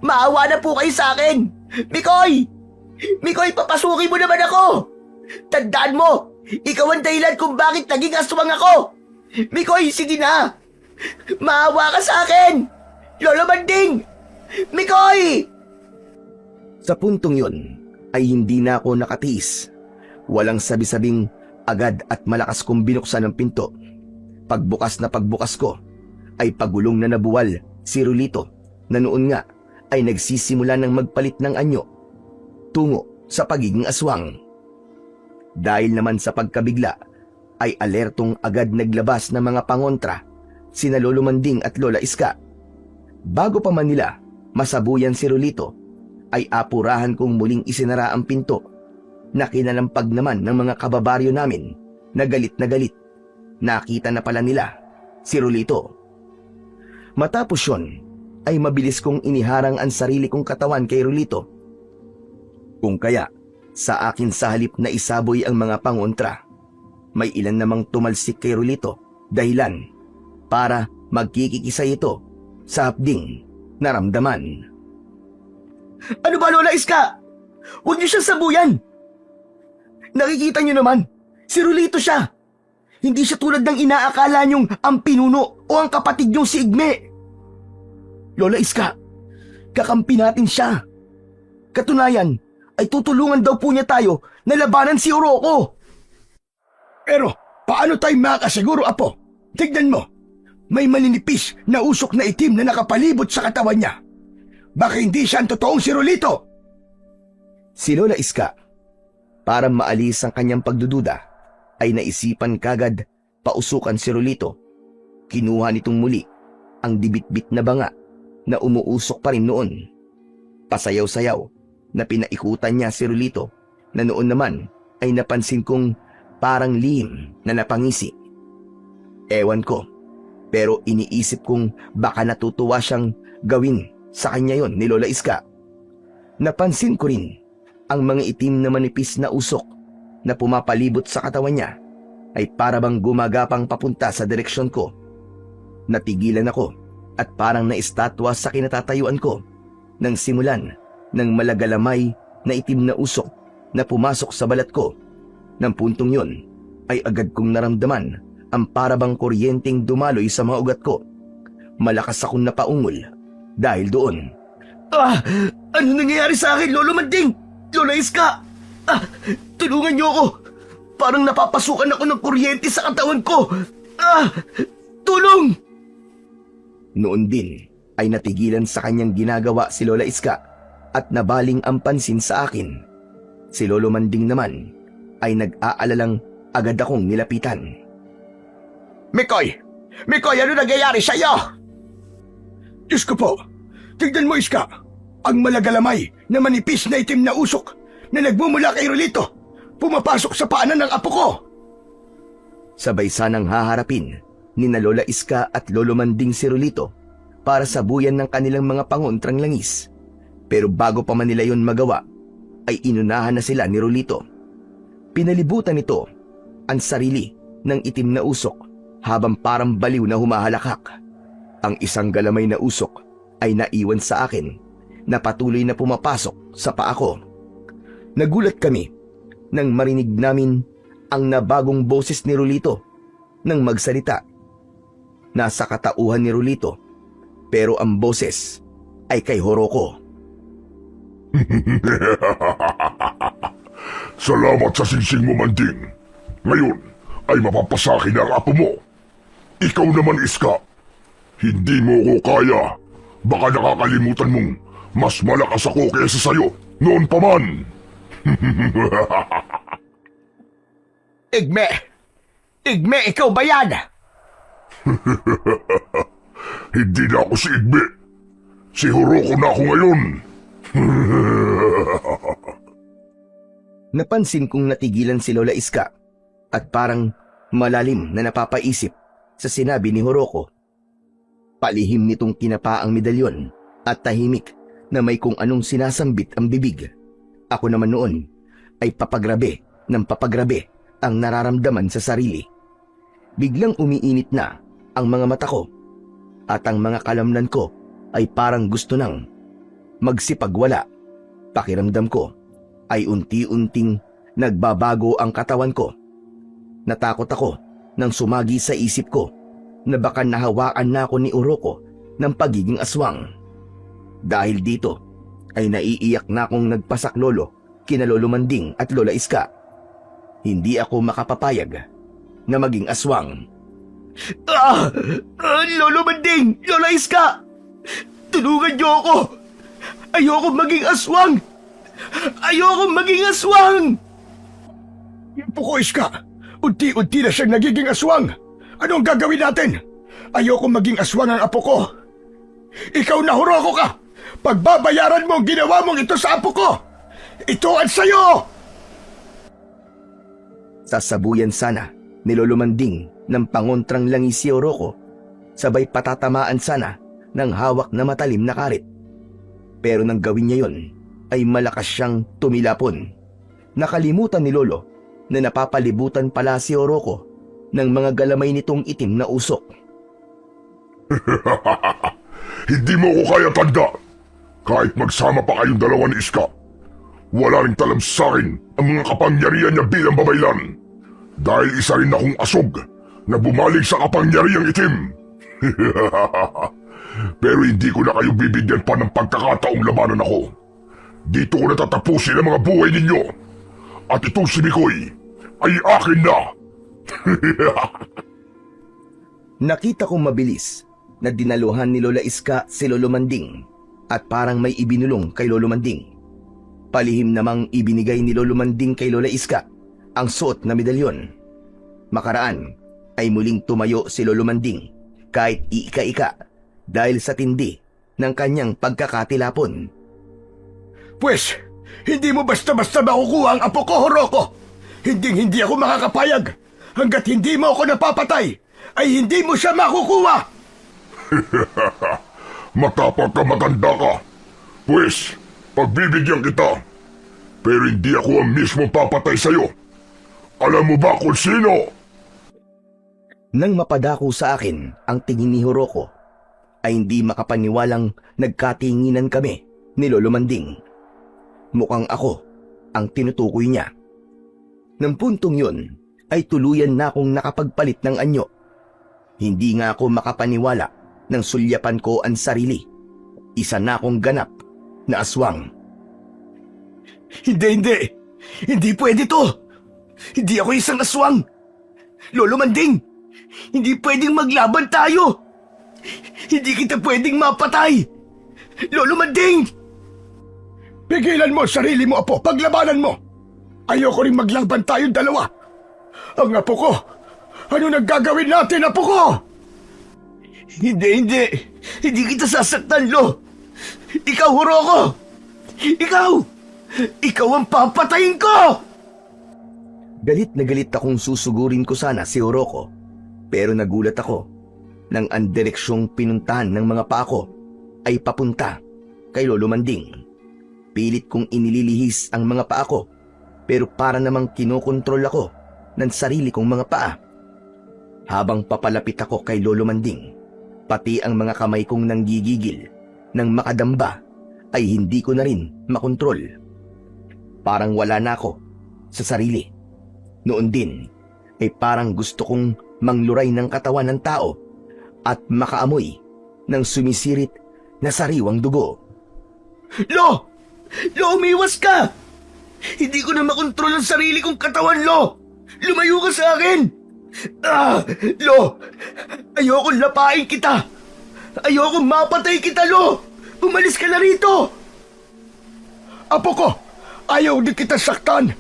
Maawa na po kayo sa akin! Mikoy! Mikoy, papasukin mo naman ako! Tandaan mo, ikaw ang dahilan kung bakit naging aswang ako! Mikoy, sige na! Maawa ka sa akin! Lolo Manding! Mikoy! Sa puntong yun ay hindi na ako nakatiis. Walang sabi-sabing agad at malakas kong binuksan ang pinto. Pagbukas na pagbukas ko ay pagulong na nabuwal si Rolito na noon nga ay nagsisimula ng magpalit ng anyo tungo sa pagiging aswang. Dahil naman sa pagkabigla ay alertong agad naglabas ng mga pangontra sina Lolo Manding at Lola Iska. Bago pa man nila masabuyan si Rolito ay apurahan kong muling isinara ang pinto na kinalampag naman ng mga kababaryo namin na galit na galit. Nakita na pala nila si Rolito. Matapos yun ay mabilis kong iniharang ang sarili kong katawan kay Rolito. Kung kaya sa akin sa halip na isaboy ang mga pangontra, may ilan namang tumalsik kay Rolito dahilan para magkikikisa ito sa hapding naramdaman. Ano ba, Lola Iska? Huwag niyo siyang sabuyan! Nakikita niyo naman, si Rolito siya! Hindi siya tulad ng inaakala niyong ang pinuno o ang kapatid niyong si Igme. Lola Iska, kakampi natin siya. Katunayan, ay tutulungan daw po niya tayo na labanan si Oroco. Pero paano tayo makakasiguro, Apo? Tignan mo, may maninipis na usok na itim na nakapalibot sa katawan niya. Baka hindi siya ang totoong si Rolito. Si Lola Iska, para maalis ang kanyang pagdududa, ay naisipan kagad pausukan si Rolito. Kinuha nitong muli ang dibit-bit na banga na umuusok pa rin noon. Pasayaw-sayaw na pinaikutan niya si Rolito na noon naman ay napansin kong parang lihim na napangisi. Ewan ko, pero iniisip kong baka natutuwa siyang gawin sa kanya yon ni Lola Iska. Napansin ko rin ang mga itim na manipis na usok na pumapalibot sa katawan niya ay para bang gumagapang papunta sa direksyon ko. Natigilan ako at parang naistatwa sa kinatatayuan ko nang simulan ng malagalamay na itim na usok na pumasok sa balat ko. Nang puntong yon ay agad kong naramdaman ang para bang kuryenteng dumaloy sa mga ugat ko. Malakas akong napaungol dahil doon. Ano nangyayari sa akin, Lolo Manding? Lola Iska! Tulungan niyo ako! Parang napapasukan ako ng kuryente sa katawan ko! Tulong! Noon din ay natigilan sa kanyang ginagawa si Lola Iska at nabaling ang pansin sa akin. Si Lolo Manding naman ay nag-aalalang agad akong nilapitan. Mikoy! Mikoy, ano nangyayari sa iyo? Diyos ko po, tignan mo, Iska. Ang malagalamay na manipis na itim na usok na nagmumula kay Rolito pumapasok sa paanan ng apo ko. Sabay sanang haharapin ni na Lola Iska at Lolo Manding si Rolito para sabuyan ng kanilang mga pangontrang langis. Pero bago pa man nila yon magawa, ay inunahan na sila ni Rolito. Pinalibutan nito ang sarili ng itim na usok habang parang baliw na humahalakak. Ang isang galamay na usok ay naiwan sa akin na patuloy na pumapasok sa paa ko. Nagulat kami nang marinig namin ang nabagong boses ni Rolito nang magsalita. Nasa katauhan ni Rolito Pero ang boses ay kay Horoko. Salamat sa singsing mo, Manding. Ngayon ay mapapasakin ang apo mo. Ikaw naman, Iska. Hindi mo ko kaya. Baka nakakalimutan mong mas malakas ako kaysa sa'yo noon pa man. Igme! Igme, ikaw ba yan? Hindi na ako si Igbe. Si Horoko na ako ngayon. Napansin kong natigilan si Lola Iska at parang malalim na napapaisip sa sinabi ni Horoko. Palihim nitong kinapa ang medalyon at tahimik na may kung anong sinasambit ang bibig. Ako naman noon ay papagrabe ng papagrabe ang nararamdaman sa sarili. Biglang umiinit na ang mga mata ko at ang mga kalamnan ko ay parang gusto nang magsipagwala. Pakiramdam ko ay unti-unting nagbabago ang katawan ko. Natakot ako nang sumagi sa isip ko na baka nahawaan na ako ni Horoko ng pagiging aswang. Dahil dito ay naiiyak na akong nagpasaklolo kina Lolo Manding at Lola Iska. Hindi ako makapapayag na maging aswang. Lolo Manding! Lola Iska! Tulungan niyo ako! Ayoko maging aswang! Ayoko maging aswang! Yung puko, Iska. Unti-unti na siyang nagiging aswang. Ano ang gagawin natin? Ayoko maging aswang ang apo ko. Ikaw na, Horoko ka! Pagbabayaran mo ang ginawa mong ito sa apo ko! Ito ang sayo! Sasabuyan sana ni Lolo Manding ng pangontrang langis si Horoko, sabay patatamaan sana ng hawak na matalim na karit. Pero nang gawin niya yon, ay malakas siyang tumilapon. Nakalimutan ni Lolo na napapalibutan pala si Horoko ng mga galamay nitong itim na usok. Hindi mo ko kaya, tanda. Kahit magsama pa kayong dalawa ni Iska, wala ring talam sa akin ang mga kapangyarihan niya bilang babaylan. Dahil isa rin akong asog na bumalik sa kapangyarihang itim. Pero hindi ko na kayo bibigyan pa ng pagkakataong labanan ako. Dito ko natatapusin ang mga buhay ninyo. At itong si Mikoy ay akin na. Nakita kong mabilis na dinaluhan ni Lola Iska si Lolo Manding at parang may ibinulong kay Lolo Manding. Palihim namang ibinigay ni Lolo Manding kay Lola Iska ang suot na medalyon. Makaraan ay muling tumayo si Lolo Manding kahit iika-ika dahil sa tindi ng kanyang pagkakatilapon. Pwes, hindi mo basta-basta makukuha ang apo ko, Horoko. Hindi ako makakapayag. Hanggat hindi mo ako napapatay, ay hindi mo siya makukuha. Matapang ka, matanda ka. Pwes, pagbibigyan kita. Pero hindi ako ang mismo papatay sa'yo. Alam mo ba kung sino? Nang mapadako sa akin ang tingin ni Horoko, ay hindi makapaniwalang nagkatinginan kami ni Lolo Manding. Mukhang ako ang tinutukoy niya. Nang puntong yun, ay tuluyan na akong nakapagpalit ng anyo. Hindi nga ako makapaniwala nang sulyapan ko ang sarili. Isa na akong ganap na aswang. Hindi pwede to. Hindi ako isang aswang. Lolo Manding, hindi pwedeng maglaban tayo. Hindi kita pwedeng mapatay. Lolo Manding! Pigilan mo sarili mo, apo. Paglabanan mo. Ayoko rin maglaban tayong dalawa. Ang apo ko. Ano nagagawin natin, apo ko? Hindi. Hindi kita sasaktan, Lo. Ikaw, Horoko. Ikaw ang papatayin ko! Galit na galit akong susugurin ko sana si Horoko, pero nagulat ako nang ang direksyong pinuntahan ng mga paa ko ay papunta kay Lolo Manding. Pilit kong inililihis ang mga paa ko, pero para namang kinokontrol ako ng sarili kong mga paa. Habang papalapit ako kay Lolo Manding, pati ang mga kamay kong nanggigigil ng makadamba ay hindi ko na rin makontrol. Parang wala na ako sa sarili. Noon din ay parang gusto kong mangluray ng katawan ng tao at makaamoy ng sumisirit na sariwang dugo. Lo! Lo, umiwas ka! Hindi ko na makontrol ang sarili kong katawan, Lo! Lumayo ka sa akin! Lo! Ayokong lapain kita! Ayokong mapatay kita, Lo! Umalis ka na rito! Apo ko! Ayaw din kita saktan!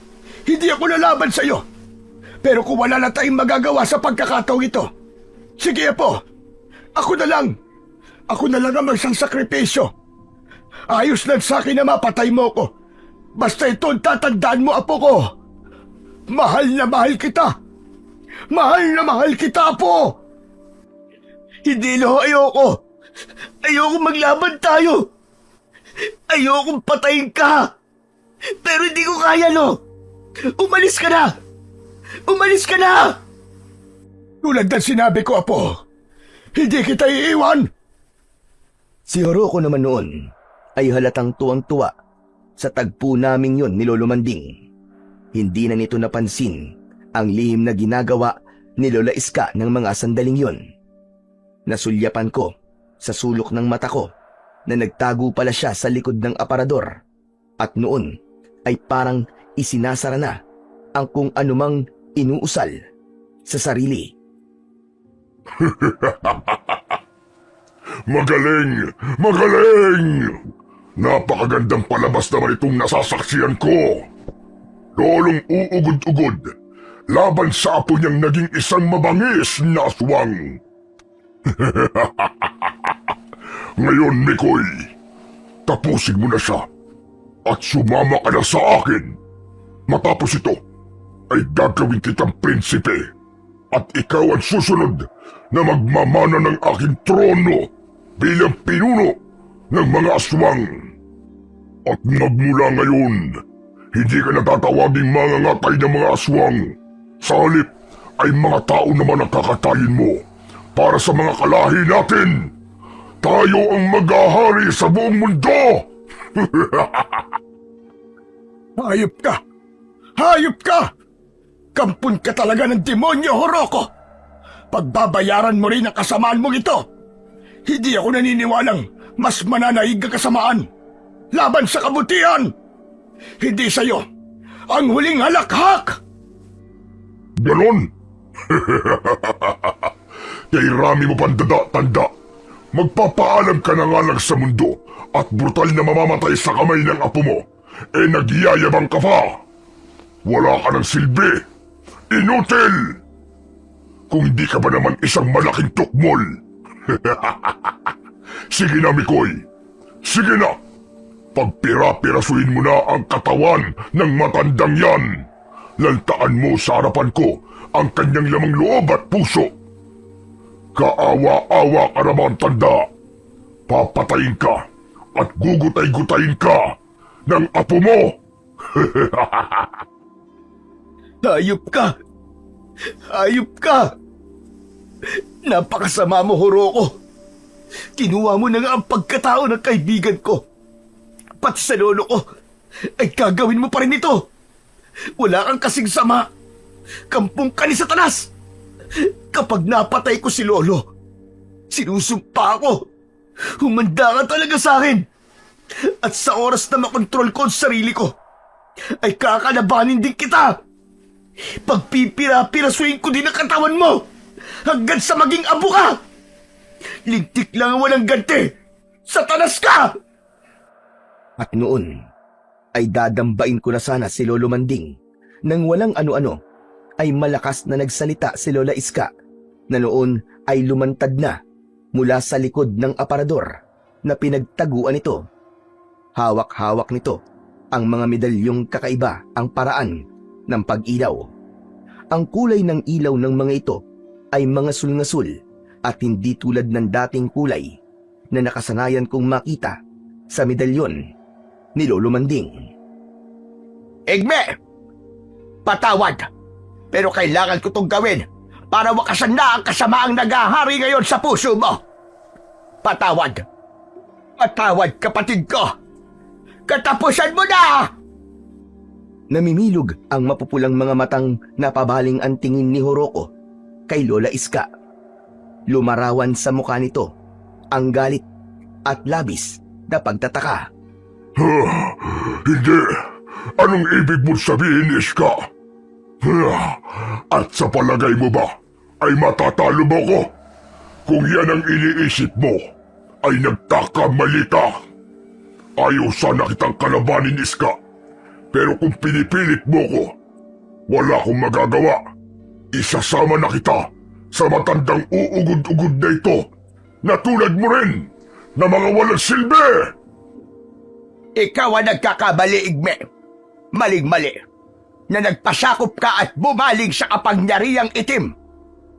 Hindi ako lalaban sa'yo! Pero kung wala na tayong magagawa sa pagkakataong ito, sige, Apo! Ako na lang! Ako na lang ang magsasakripisyo! Ayos lang sa akin na mapatay mo ko! Basta ito ang tatandaan mo, Apo ko! Mahal na mahal kita! Mahal na mahal kita, Apo! Hindi, Lo, ayoko! Ayoko maglaban tayo! Ayokong patayin ka! Pero hindi ko kaya, Lo! Umalis ka na! Umalis ka na! Tulad ng sinabi ko, Apo, hindi kita iiwan! Si Horoko naman noon ay halatang tuwang-tuwa sa tagpo naming yon ni Lolo Manding. Hindi na nito napansin ang lihim na ginagawa ni Lola Iska ng mga sandaling yon. Nasulyapan ko sa sulok ng mata ko na nagtago pala siya sa likod ng aparador at noon ay parang isinasara na ang kung anumang inuusal sa sarili. Magaling! Magaling! Napakagandang palabas naman itong nasasaksiyan ko. Lolong uugod-ugod laban sa apo niyang naging isang mabangis na aswang. Ngayon, Mikoy, tapusin mo na siya at sumama ka na sa akin. Matapos ito, ay gagawin kitang prinsipe at ikaw ang susunod na magmamana ng aking trono bilang pinuno ng mga aswang. At magmula ngayon, hindi ka natatawaging mangangatay ng mga aswang. Sa halip ay mga tao naman ang kakatayin mo para sa mga kalahi natin. Tayo ang maghahari sa buong mundo! Hayop ka! Hayop ka! Kampun ka talaga ng demonyo, Horoko! Pagbabayaran mo rin ang kasamaan mong ito! Hindi ako naniniwalang mas mananaig ka kasamaan laban sa kabutihan! Hindi sa'yo ang huling halakhak! Ganon? Kay rami mo pang tanda. Magpapaalam ka na nga lang sa mundo at brutal na mamamatay sa kamay ng apo mo. Nagyayabang ka pa. Wala ka ng silbi. Inutil! Kung hindi ka ba naman isang malaking tukmol. Sige na, Mikoy. Sige na. Pagpira-pirasuin mo na ang katawan ng matandang yan. Lantaan mo sa harapan ko ang kanyang lamang loob at puso. Kaawa-awa ka naman, tanda. Papatayin ka at gugutay-gutayin ka ng apo mo. Hayop ka! Hayop ka! Napakasama mo, Horoko! Kinuha mo na nga ang pagkatao ng kaibigan ko. Pati sa lolo ko, ay gagawin mo pa rin ito. Wala kang kasing sama. Kampung ka ni Satanas. Kapag napatay ko si lolo, sinusumpa ako. Humanda ka talaga sa akin. At sa oras na makontrol ko ang sarili ko, ay kakalabanin din kita. Pagpipira-pirasuin ko din ang katawan mo hanggang sa maging abo ka. Lintik lang ang walang ganti. Satanas ka! At noon ay dadambain ko na sana si Lolo Manding nang walang ano-ano ay malakas na nagsalita si Lola Iska na noon ay lumantad na mula sa likod ng aparador na pinagtaguan nito. Hawak-hawak nito ang mga medalyong kakaiba ang paraan ng pag-ilaw. Ang kulay ng ilaw ng mga ito ay mga sul-ngasul at hindi tulad ng dating kulay na nakasanayan kong makita sa medalyon ni Lolo Manding. Igme! Patawad! Pero kailangan ko itong gawin para wakasan na ang kasamaang naghahari ngayon sa puso mo. Patawad! Patawad, kapatid ko! Katapusan mo na! Namimilog ang mapupulang mga matang napabaling ang tingin ni Horoko kay Lola Iska. Lumarawan sa mukha nito ang galit at labis na pagtataka. Hindi. Anong ibig mo sabihin, Iska? At sa palagay mo ba, ay matatalo mo ko? Kung yan ang iniisip mo, ay nagkakamali ka. Ayaw sana kitang kalabanin, Iska. Pero kung pinipilit mo ko, wala akong magagawa. Isasama na kita sa matandang uugod-ugod na ito na tulad mo rin na mga walang silbi. Ikaw ang nagkakamali, Igme. Maling-mali. Na nagpasakop ka at bumaling sa kapangyarihang itim.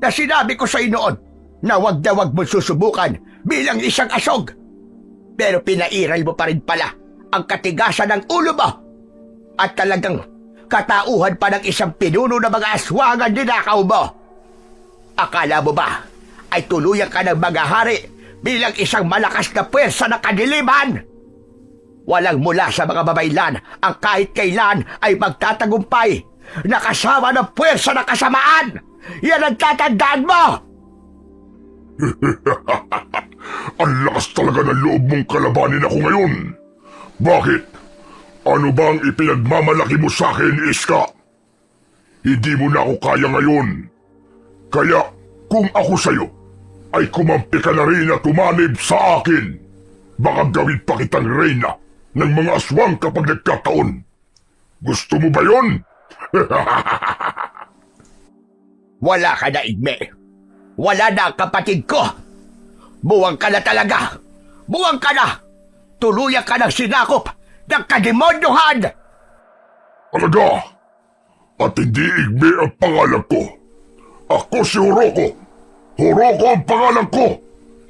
Na sinabi ko sa noon na wag mo susubukan bilang isang asog. Pero pinairal mo pa rin pala ang katigasan ng ulo mo. At talagang katauhan pa ng isang pinuno ng mga aswangan ninakaw mo. Akala mo ba ay tuluyan ka ng maghahari bilang isang malakas na puwersa ng kadiliman? Walang mula sa mga babaylan ang kahit kailan ay magtatagumpay na kasama ng puwersa ng kasamaan. Yan ang tatandaan mo! Ang lakas talaga ng loob mong kalabanin ako ngayon. Bakit? Ano ba ang ipinagmamalaki mo sa akin, Iska? Hindi mo na ako kaya ngayon. Kaya kung ako sa'yo, ay kumampi ka na rin na tumanib sa akin. Baka gawin pa kitang reyna ng mga aswang kapag nagkataon. Gusto mo ba yun? Wala ka na, Igme. Wala na ang kapatid ko. Buwang ka na talaga. Buwang ka na. Tuluyan ka ng sinakop ng kademonyohan. Talaga? At hindi Igme ang pangalan ko. Ako si Horoko. Horoko ang pangalan ko.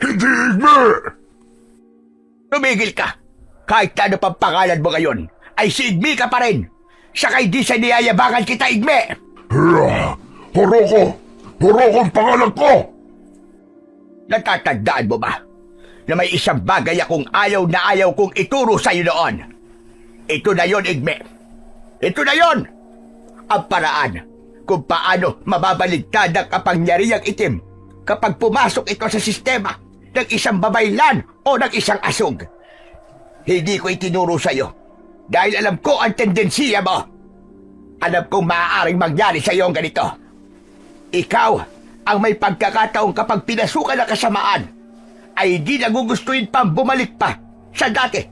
Hindi Igme. Tumigil ka. Kahit ano pang pangalan mo ngayon, ay si Igme ka pa rin. Sakay di sa niyayabangan kita, Igme. Horoko! Horoko ang pangalan ko! Natatandaan mo ba na may isang bagay akong ayaw na ayaw kong ituro sa'yo noon? Ito na yon, Igme. Ito na yon! Ang paraan kung paano mababaligtad ang kapangyarihang itim kapag pumasok ito sa sistema ng isang babaylan o ng isang asog. Hindi ko itinuro sa'yo dahil alam ko ang tendensiya mo. Alam kong maaaring mangyari sa'yo ang ganito. Ikaw ang may pagkakataong kapag pinasukan ng kasamaan ay di nagugustuhin pang bumalik pa sa dati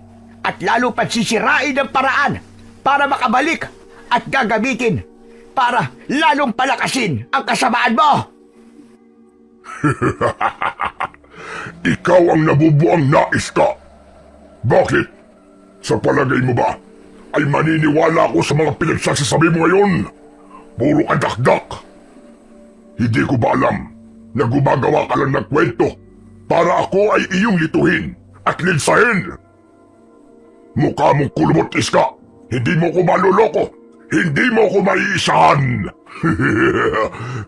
at lalo pa sisirain ng paraan para makabalik at gagamitin para lalong palakasin ang kasamaan mo. Ikaw ang nabubuang nais ka. Bakit? Sa palagay mo ba ay maniniwala ako sa mga pinagsasasabi mo ngayon? Puro kadakdak. Hindi ko ba alam na gumagawa ka lang ng kwento para ako ay iyong lituhin at linsahin? Mukha mong kulubot, Iska. Hindi mo ko maluloko. Hindi mo ko maiisahan.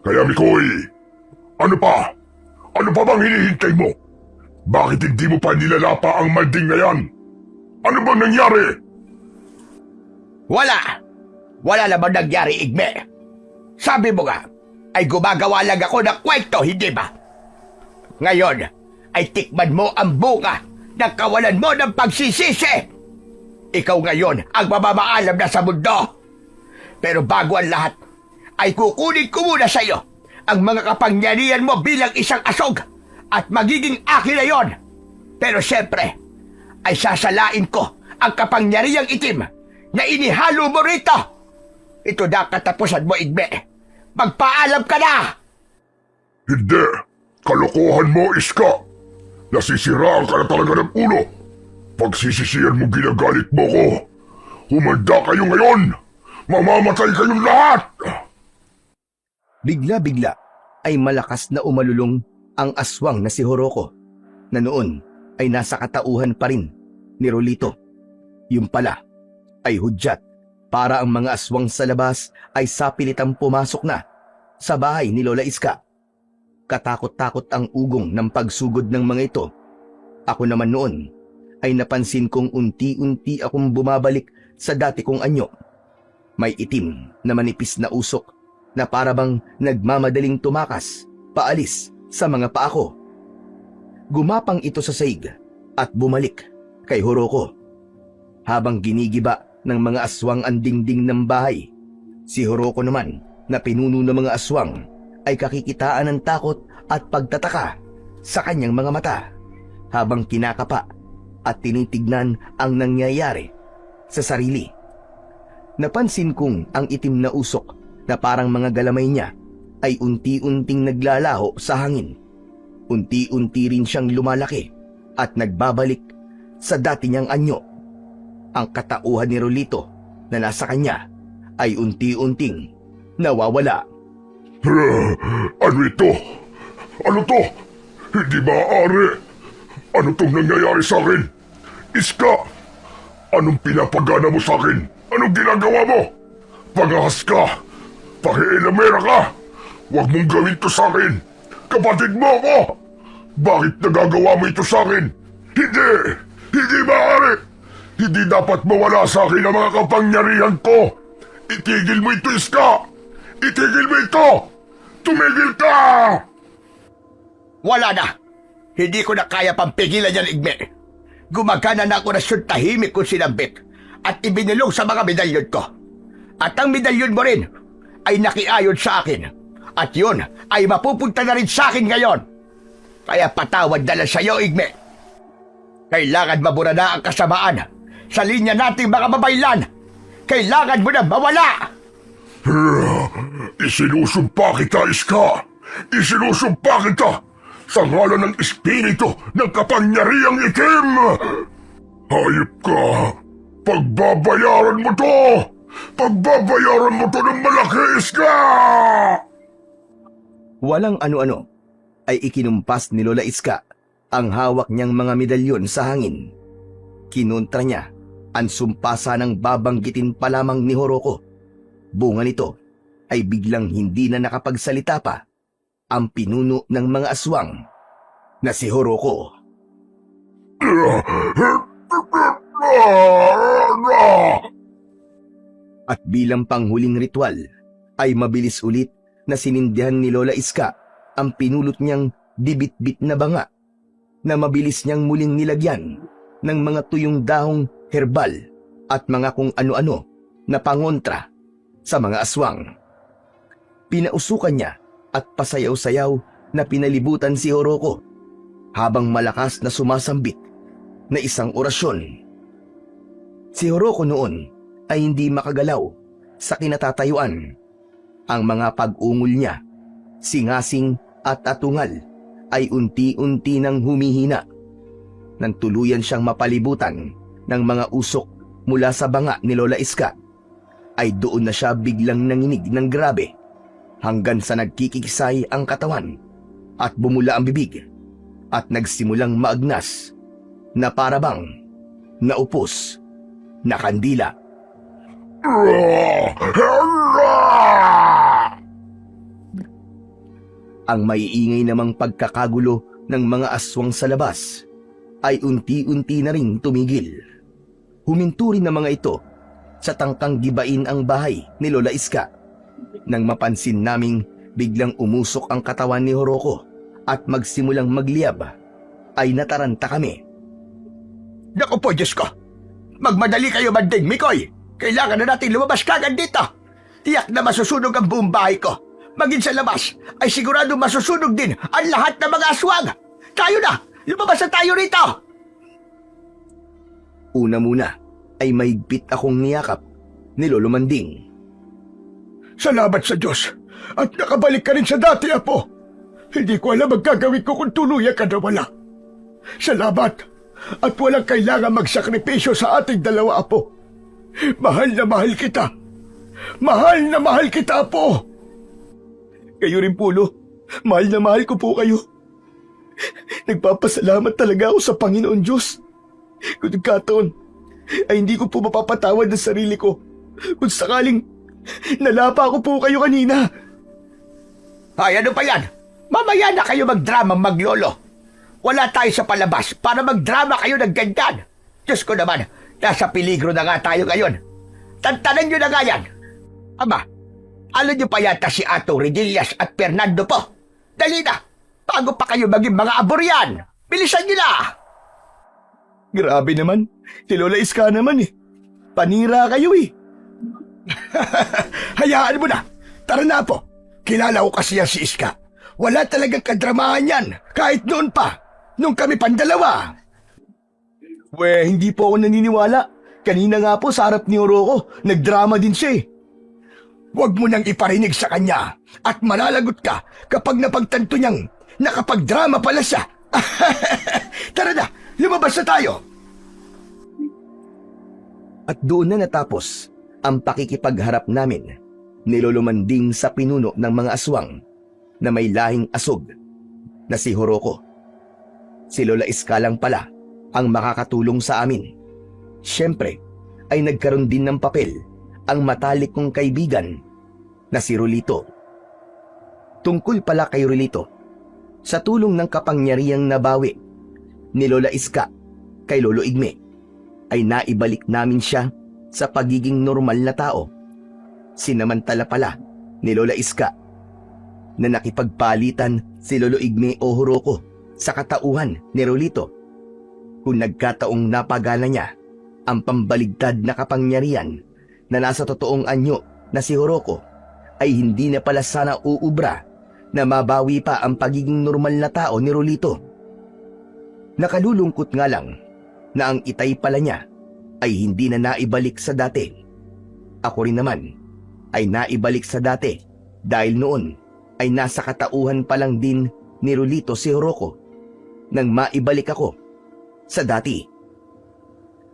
Kaya Mikoy, ano pa? Ano pa bang hinihintay mo? Bakit hindi mo pa nilalapa ang manding na yan? Ano bang nangyari? Wala naman nangyari, Igme. Sabi mo nga, ay gumagawa lang ako ng kwento, hindi ba? Ngayon, ay tikman mo ang bunga ng kawalan mo ng pagsisisi. Ikaw ngayon ang mamamaalam na sa mundo. Pero bago ang lahat, ay kukunin ko muna sa iyo ang mga kapangyarihan mo bilang isang asog at magiging akin na yon. Pero siyempre, ay sasalain ko ang kapangyarihang itim na inihalo mo rito. Ito na katapusan mo, Igme. Magpaalam ka na! Hindi. Kalokohan mo, Iska. Nasisiraan ka na talaga ng ulo. Pagsisisiyan mo ginagalit mo ko. Humanda kayo ngayon. Mamamatay kayong lahat. Bigla-bigla ay malakas na umalulong ang aswang na si Horoko na noon ay nasa katauhan pa rin ni Rolito. Yung pala ay hudyat para ang mga aswang sa labas ay sapilitang pumasok na sa bahay ni Lola Iska. Katakot-takot ang ugong ng pagsugod ng mga ito. Ako naman noon ay napansin kong unti-unti akong bumabalik sa dati kong anyo. May itim na manipis na usok na parabang nagmamadaling tumakas paalis sa mga paa ko. gumapang ito sa saig at bumalik kay Horoko. Habang ginigiba ng mga aswang ang dingding ng bahay, si Horoko naman na pinuno ng mga aswang ay kakikitaan ng takot at pagtataka sa kanyang mga mata habang kinakapa at tinitignan ang nangyayari sa sarili. Napansin kong ang itim na usok na parang mga galamay niya ay unti-unting naglalaho sa hangin. Unti-unti rin siyang lumalaki at nagbabalik sa dati niyang anyo. Ang katauhan ni Rolito na nasa kanya ay unti-unting nawawala. Ano ito? Ano to? Hindi maaari. Ano tong nangyayari sa akin? Iska! Anong pinapagana mo sa akin? Anong ginagawa mo? Pangahas ka! Pakialamera ka! Huwag mong gawin to sa akin! Kapatid mo ako! Bakit nagagawa mo ito sa akin? Hindi! Hindi maaari! Hindi dapat mawala sa akin ang mga kapangyarihan ko! Itigil mo ito, Iska! Itigil mo ito! Tumigil ka! Wala na! Hindi ko na kaya pang pigilan yan, Igme. Gumagana na ako na siyang tahimik kung sinambit at ibinilong sa mga medalyon ko. At ang medalyon mo rin ay nakiayon sa akin. At yun ay mapupunta na rin sa akin ngayon. Kaya patawad na lang sa'yo, Igme. Kailangan mabura na ang kasamaan sa linya nating mga babaylan. Kailangan mo na mawala! Isinusumpa kita, Iska! Isinusumpa kita! Sa ngalan ng espiritu ng kapangyarihang itim! Hayop ka! Pagbabayaran mo to! Pagbabayaran mo to ng malaki, Iska! Walang ano-ano ay ikinumpas ni Lola Iska ang hawak niyang mga medalyon sa hangin. Kinontra niya ang sumpasa ng babanggitin pa lamang ni Horoko. Bunga nito ay biglang hindi na nakapagsalita pa ang pinuno ng mga aswang na si Horoko. At bilang panghuling ritual ay mabilis ulit na sinindihan ni Lola Iska ang pinulot niyang dibit-bit na banga na mabilis niyang muling nilagyan ng mga tuyong dahong herbal at mga kung ano-ano na pangontra sa mga aswang. Pinausukan niya at pasayaw-sayaw na pinalibutan si Horoko habang malakas na sumasambit na isang orasyon. Si Horoko noon ay hindi makagalaw sa kinatatayuan. Ang mga pag-ungol niya, singasing at atungal ay unti-unti nang humihina. Nang tuluyan siyang mapalibutan ng mga usok mula sa banga ni Lola Iska, ay doon na siya biglang nanginig ng grabe hanggang sa nagkikisay ang katawan at bumula ang bibig at nagsimulang maagnas na parabang naupos na kandila. Ang maiingay namang pagkakagulo ng mga aswang sa labas ay unti-unti na ring tumigil. Huminto rin ang mga ito sa tangkang gibain ang bahay ni Lola Iska. Nang mapansin naming biglang umusok ang katawan ni Horoko at magsimulang magliyab, ay nataranta kami. Naku po, Diyos ko! Magmadali kayo, Manding Mikoy! Kailangan na natin lumabas kagad dito! Tiyak na masusunog ang buong bahay ko! Maging sa labas ay sigurado masusunog din ang lahat ng mga aswang! Tayo na! Lumabas na tayo rito! Una muna ay mahigpit akong niyakap ni Lolo Manding. Salamat sa Diyos at nakabalik ka rin sa dati, Apo. Hindi ko alam ang gagawin ko kung tuluyan ka na wala. Salamat at walang kailangan magsakripisyo sa ating dalawa, Apo. Mahal na mahal kita. Mahal na mahal kita, Apo. Kayo rin po, Lo. Mahal na mahal ko po kayo. Nagpapasalamat talaga ako sa Panginoon Diyos. Kung nagkataon, ay hindi ko po mapapatawad ng sarili ko kung sakaling nalapa ko po kayo kanina. Ay, ano pa yan? Mamaya na kayo magdrama, maglolo. Wala tayo sa palabas para magdrama kayo ng ganyan. Diyos ko naman, nasa peligro na nga tayo ngayon. Tantanan nyo na nga yan. Ama, alam nyo pa yata si Ato Redillas at Fernando po. Dali na, bago pa kayo maging mga aboryan. Bilisan niyo na! Grabe naman. Si Lola Iska naman eh. Panira kayo eh. Hayaan mo na. Tara na po. Kilala ko kasi yan si Iska. Wala talagang kadramahan yan. Kahit noon pa. Nung kami pandalawa. Hindi po ako naniniwala. Kanina nga po sa harap ni Oroko, nagdrama din siya eh. Huwag mo nang iparinig sa kanya. At malalagot ka kapag napagtanto niyang nakapagdrama pala siya. Tara na. Lumabas na tayo. At doon na natapos ang pakikipagharap namin ni Lolo Manding sa pinuno ng mga aswang na may lahing asog na si Horoko. Si Lola Iska lang pala ang makakatulong sa amin. Siyempre ay nagkaroon din ng papel ang matalik kong kaibigan na si Rolito. Tungkol pala kay Rolito, sa tulong ng kapangyarihang nabawi ni Lola Iska kay Lolo Igme, ay naibalik namin siya sa pagiging normal na tao. Sinamantala pala ni Lola Iska na nakipagpalitan si Lolo Igme o Horoko sa katauhan ni Rolito kung nagkataong napagana niya ang pambaligtad na kapangyarihan na nasa totoong anyo na si Horoko, ay hindi na pala sana uubra na mabawi pa ang pagiging normal na tao ni Rolito. Nakalulungkot nga lang na ang itay pala niya ay hindi na naibalik sa dati. Ako rin naman ay naibalik sa dati dahil noon ay nasa katauhan pa lang din ni Rolito si Horoko nang maibalik ako sa dati.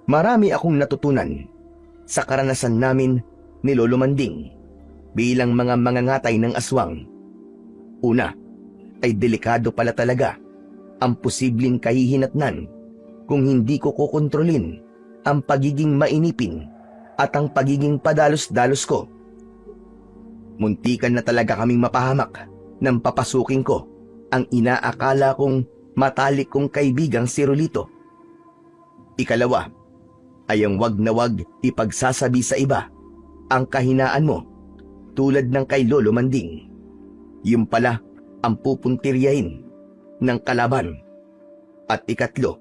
Marami akong natutunan sa karanasan namin ni Lolo Manding bilang mga mangangatay ng aswang. Una, ay delikado pala talaga ang posibleng kahihinatnan kung hindi ko kukontrolin ang pagiging mainipin at ang pagiging padalos-dalos ko. Muntikan na talaga kaming mapahamak nang papasukin ko ang inaakala kong matalik kong kaibigang si Rolito. Ikalawa, ay ang wag na wag ipagsasabi sa iba ang kahinaan mo tulad ng kay Lolo Manding. Yung pala ang pupuntiryahin ng kalaban. At ikatlo,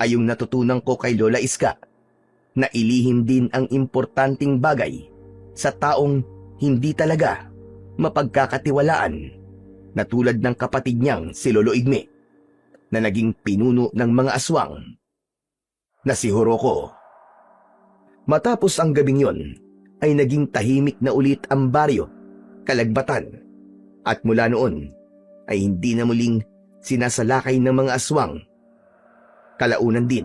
ay yung natutunan ko kay Lola Iska na ilihim din ang importanteng bagay sa taong hindi talaga mapagkakatiwalaan na tulad ng kapatid niyang si Lolo Igme na naging pinuno ng mga aswang na si Horoko. Matapos ang gabing yon, ay naging tahimik na ulit ang baryo, Kalagbatan, at mula noon ay hindi na muling sinasalakay ng mga aswang. Kalaunan din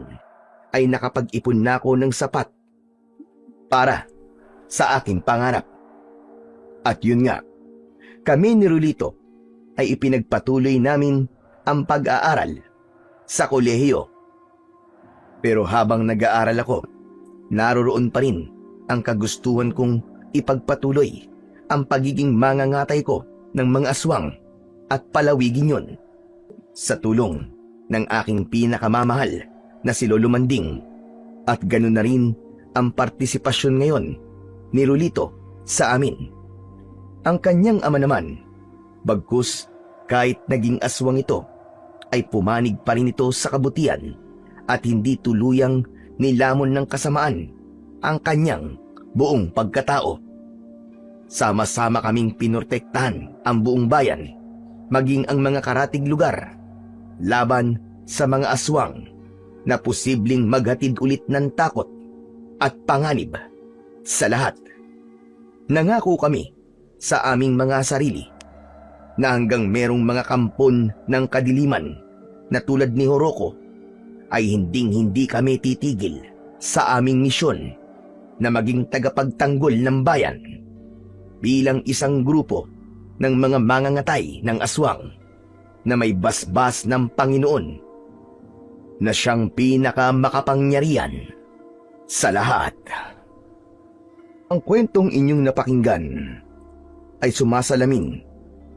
ay nakapag-ipon na ako ng sapat para sa aking pangarap. At yun nga, kami ni Rolito ay ipinagpatuloy namin ang pag-aaral sa kolehiyo. Pero habang nag-aaral ako, naroroon pa rin ang kagustuhan kong ipagpatuloy ang pagiging mangangatay ko ng mga aswang at palawigin yon sa tulong ng aking pinakamamahal na si Lolo Manding, at ganun na rin ang partisipasyon ngayon ni Rolito sa amin. Ang kanyang ama naman, bagkus kahit naging aswang ito, ay pumanig pa rin ito sa kabutihan at hindi tuluyang nilamon ng kasamaan ang kanyang buong pagkatao. Sama-sama kaming pinortektahan ang buong bayan, maging ang mga karatig lugar, laban sa mga aswang na posibleng maghatid ulit ng takot at panganib sa lahat. Nangako kami sa aming mga sarili na hanggang merong mga kampon ng kadiliman na tulad ni Horoko, ay hinding-hindi kami titigil sa aming misyon na maging tagapagtanggol ng bayan bilang isang grupo ng mga mangangatay ng aswang na may basbas ng Panginoon na siyang pinakamakapangyarihan sa lahat. Ang kwentong inyong napakinggan ay sumasalamin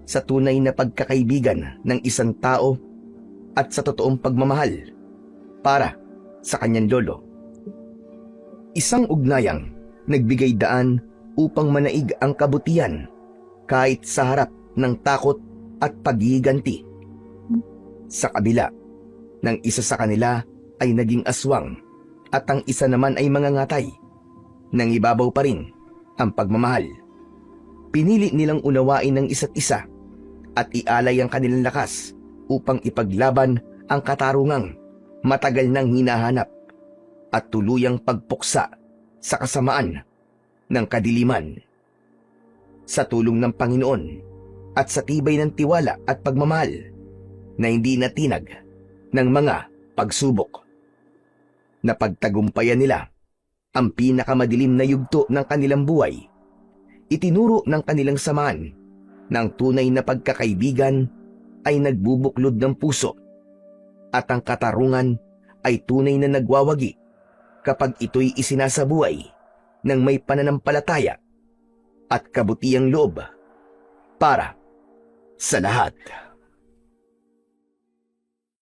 sa tunay na pagkakaibigan ng isang tao at sa totoong pagmamahal para sa kanyang lolo. Isang ugnayang nagbigay daan upang manaig ang kabutihan kahit sa harap ng takot at paghihiganti. Sa kabila Nang isa sa kanila ay naging aswang at ang isa naman ay mangangatay. Nang ibabaw pa rin ang pagmamahal. Pinili nilang unawain ng isa't isa at ialay ang kanilang lakas upang ipaglaban ang katarungang matagal nang hinahanap at tuluyang pagpuksa sa kasamaan ng kadiliman. Sa tulong ng Panginoon at sa tibay ng tiwala at pagmamahal na hindi natinag ng mga pagsubok, napagtagumpayan nila ang pinakamadilim na yugto ng kanilang buhay. Itinuro ng kanilang samahan ng tunay na pagkakaibigan ay nagbubuklod ng puso at ang katarungan ay tunay na nagwawagi kapag ito'y isinasabuhay ng may pananampalataya at kabutiang loob para sa lahat.